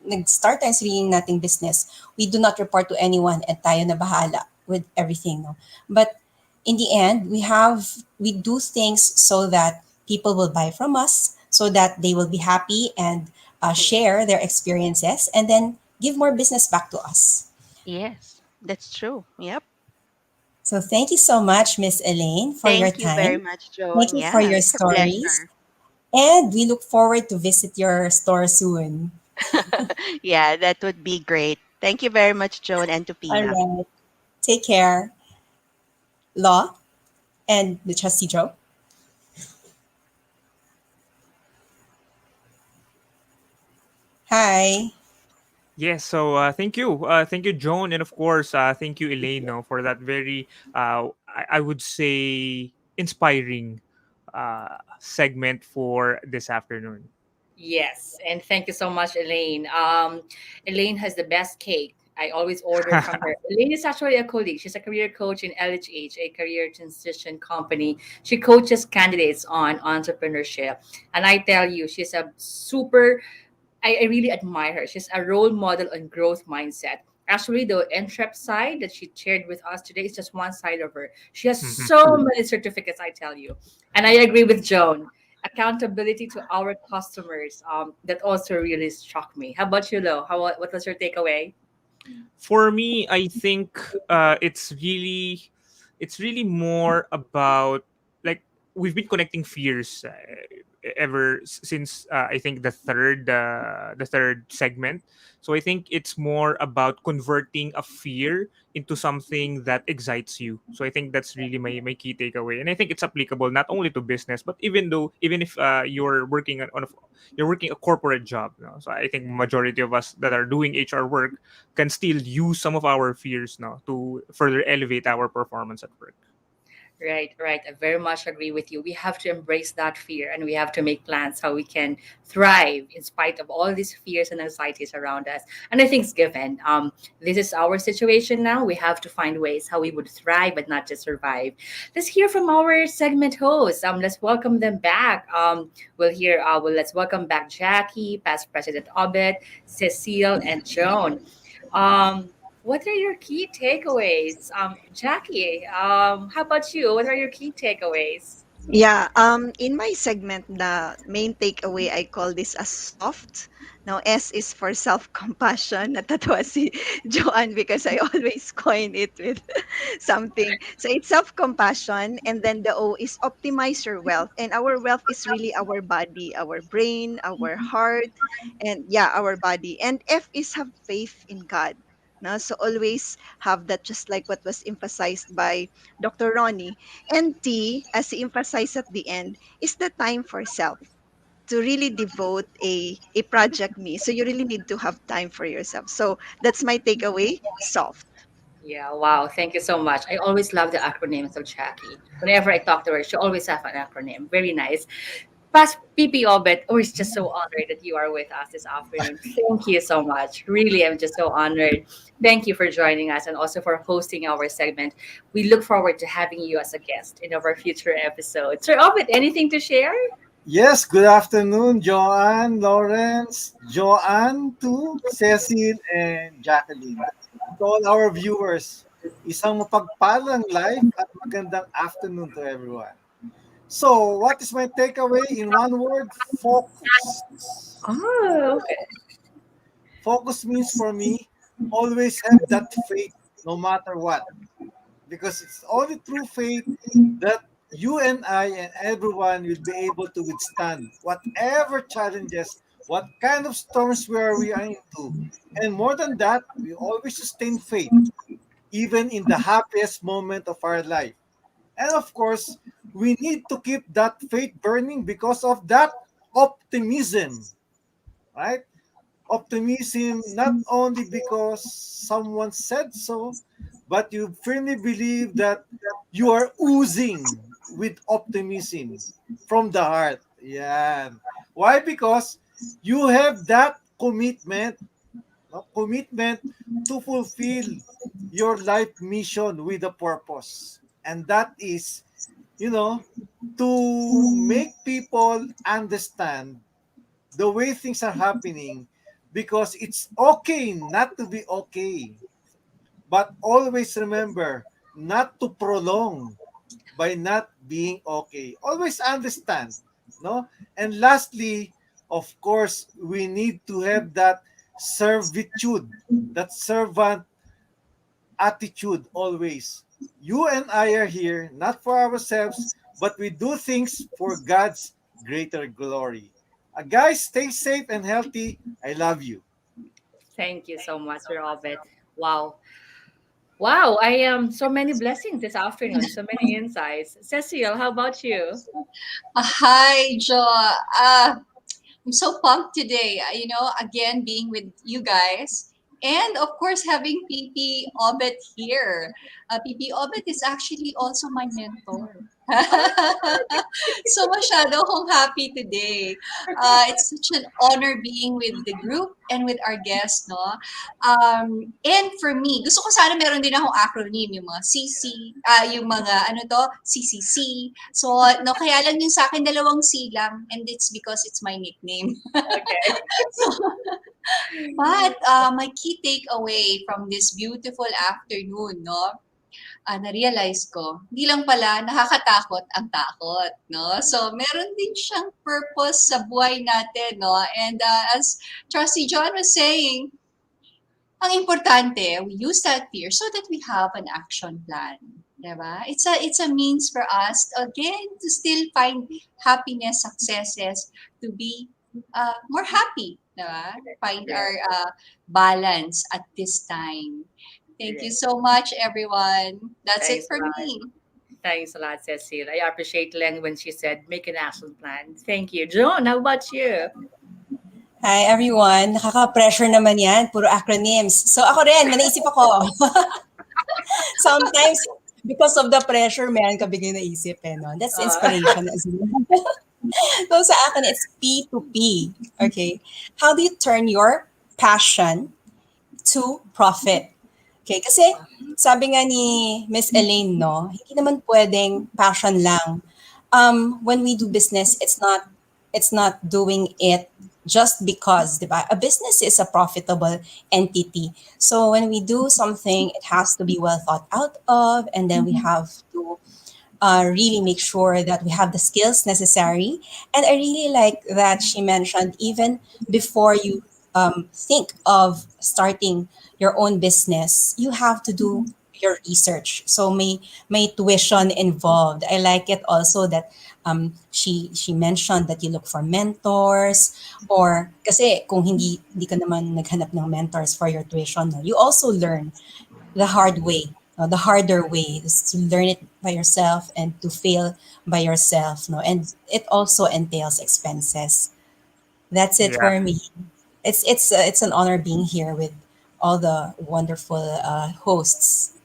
nag-start tayo sa sarili nating business, we do not report to anyone and tayo na bahala with everything, no? But in the end, we do things so that people will buy from us, so that they will be happy and share their experiences, and then give more business back to us. Yes, that's true. Yep. So thank you so much, Miss Elaine, for your Thank you very time. much, Thank Joan. you for Yeah, your it's a stories. pleasure. And we look forward to visit your store soon. Yeah, that would be great. Thank you very much, Joan, and to All Pina. right. Take care, Law and the Trusty Joe. Hi. Yes, so thank you, Joan, and of course, thank you, Elaine, no, for that very, I would say, inspiring segment for this afternoon. Yes, and thank you so much, Elaine. Elaine has the best cake. I always order from her. Elaine is actually a colleague. She's a career coach in LHH, a career transition company. She coaches candidates on entrepreneurship. And I tell you, she's a super, I really admire her. She's a role model on growth mindset. Actually, the entrep side that she shared with us today is just one side of her. She has so many certificates, I tell you. And I agree with Joan. Accountability to our customers. That also really struck me. How about you, Lo? What was your takeaway? For me, I think it's really more about, like, we've been connecting fears since I think the third segment. So I think it's more about converting a fear into something that excites you. So I think that's really my key takeaway, and I think it's applicable not only to business, but even if you're working you're working a corporate job. You know? So I think majority of us that are doing HR work can still use some of our fears now to further elevate our performance at work. Right, right. I very much agree with you. We have to embrace that fear and we have to make plans how we can thrive in spite of all these fears and anxieties around us. And I think it's given. This is our situation now. We have to find ways how we would thrive but not just survive. Let's hear from our segment hosts. Let's welcome them back. Let's welcome back Jackie, past President Obet, Cecile, and Joan. Um, what are your key takeaways? Jackie, how about you? What are your key takeaways? Yeah, in my segment, the main takeaway, I call this as soft. Now, S is for self-compassion. Natatawa si Joanne because I always coin it with something. So it's self-compassion, and then the O is optimize your wealth. And our wealth is really our body, our brain, our heart, and yeah, our body. And F is have faith in God. No? So always have that, just like what was emphasized by Dr. Ronnie. And T, as he emphasized at the end, is the time for self to really devote a project me. So you really need to have time for yourself. So that's my takeaway. Soft. Yeah, wow. Thank you so much. I always love the acronyms of Jackie. Whenever I talk to her, she always have an acronym. Very nice. Past PP Obet, we're just so honored that you are with us this afternoon. Thank you so much. Really, I'm just so honored. Thank you for joining us and also for hosting our segment. We look forward to having you as a guest in our future episodes. Sir Obet, anything to share? Yes, good afternoon, Joanne, Lawrence, Joanne to Cecil, and Jacqueline. To all our viewers, isang mapagpalang live at magandang afternoon to everyone. So, what is my takeaway in one word? Focus. Oh, okay. Focus means for me, always have that faith no matter what. Because it's only through faith that you and I and everyone will be able to withstand whatever challenges, what kind of storms we are into. And more than that, we always sustain faith, even in the happiest moment of our life. And of course, we need to keep that faith burning because of that optimism, right? Optimism not only because someone said so, but you firmly believe that you are oozing with optimism from the heart. Yeah. Why? Because you have that commitment, no? Commitment to fulfill your life mission with a purpose. And that is, you know, to make people understand the way things are happening, because it's okay not to be okay, but always remember not to prolong by not being okay. Always understand, no? And lastly, of course, we need to have that servitude, that servant attitude always. You and I are here not for ourselves, but we do things for God's greater glory. Guys, stay safe and healthy. I love you. Thank you so much, Robert. Wow. Wow, I am so many blessings this afternoon, so many insights. Cecile, how about you? Hi, Jo. I'm so pumped today. Again, being with you guys. And of course, having PP Obet here. PP Obet is actually also my mentor. So masyado akong happy today. It's such an honor being with the group and with our guests, no? And for me, gusto ko sana meron din akong acronym, yung mga CC, yung mga ano to, CCC. So, no, kaya lang yung sa akin dalawang C lang, and it's because it's my nickname. Okay. So, but my key takeaway from this beautiful afternoon, no? Na-realize ko, hindi lang pala nakakatakot ang takot, no? So, meron din siyang purpose sa buhay natin, no? And as Trustee John was saying, ang importante, we use that fear so that we have an action plan. Diba? It's a means for us, again, to still find happiness, successes, to be more happy. Diba? Find our balance at this time. Thank you so much, everyone. That's it Thanks for a lot. me. Thanks a lot, Cecile. I appreciate Len when she said make an action plan. Thank you. John, how about you? Hi everyone. Nakaka-pressure naman yan. Puro acronyms. So ako rin, may naisip ako. Sometimes, because of the pressure, meron ka biglang naisip eh, no? That's inspiration as well. So sa akin, it's P to P. Okay? How do you turn your passion to profit? Okay? Kasi sabi nga ni Miss Elaine, no? Hindi naman pwedeng passion lang. When we do business, it's not doing it just because, diba? A business is a profitable entity. So when we do something, it has to be well thought out of, and then we have to really make sure that we have the skills necessary. And I really like that she mentioned even before you think of starting your own business, you have to do your research. So may tuition involved. I like it also that she mentioned that you look for mentors, or kasi kung hindi ka naman naghanap ng mentors for your tuition, no, you also learn the hard way. No, the harder way is to learn it by yourself and to fail by yourself. No, and it also entails expenses. That's it Yeah. for me. It's an honor being here with all the wonderful hosts.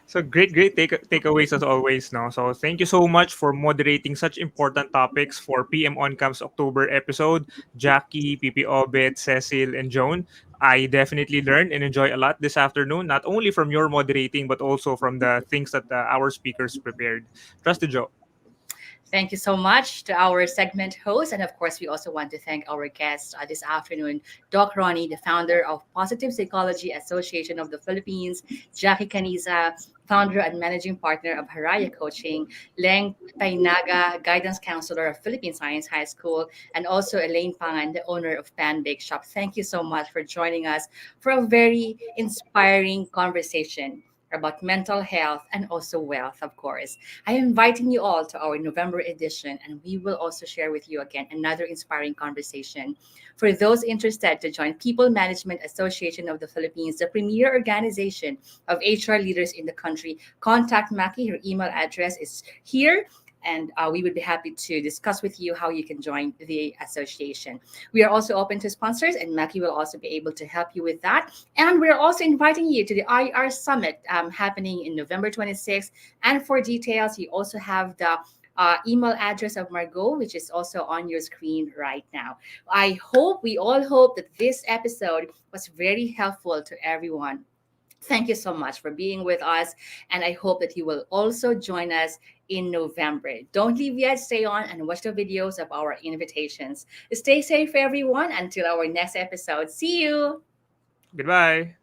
So great takeaways as always. No, so thank you so much for moderating such important topics for PM On Camp's October episode. Jackie, PP Obet, Cecil, and Joan. I definitely learned and enjoy a lot this afternoon, not only from your moderating but also from the things that our speakers prepared. Trust to Joe. Thank you so much to our segment host. And of course, we also want to thank our guest this afternoon, Doc Ronnie, the founder of Positive Psychology Association of the Philippines, Jackie Caniza, founder and managing partner of Haraya Coaching, Leng Tainaga, guidance counselor of Philippine Science High School, and also Elaine Pangan, the owner of Pan Bake Shop. Thank you so much for joining us for a very inspiring conversation about mental health and also wealth, of course. I am inviting you all to our November edition, and we will also share with you again another inspiring conversation. For those interested to join People Management Association of the Philippines, the premier organization of HR leaders in the country, contact Maki. Her email address is here. And we would be happy to discuss with you how you can join the association. We are also open to sponsors, and Maki will also be able to help you with that. And we're also inviting you to the IR Summit happening in November 26th. And for details, you also have the email address of Margot, which is also on your screen right now. We all hope that this episode was very helpful to everyone. Thank you so much for being with us. And I hope that you will also join us in November. Don't leave yet. Stay on and watch the videos of our invitations. Stay safe, everyone, until our next episode. See you. Goodbye.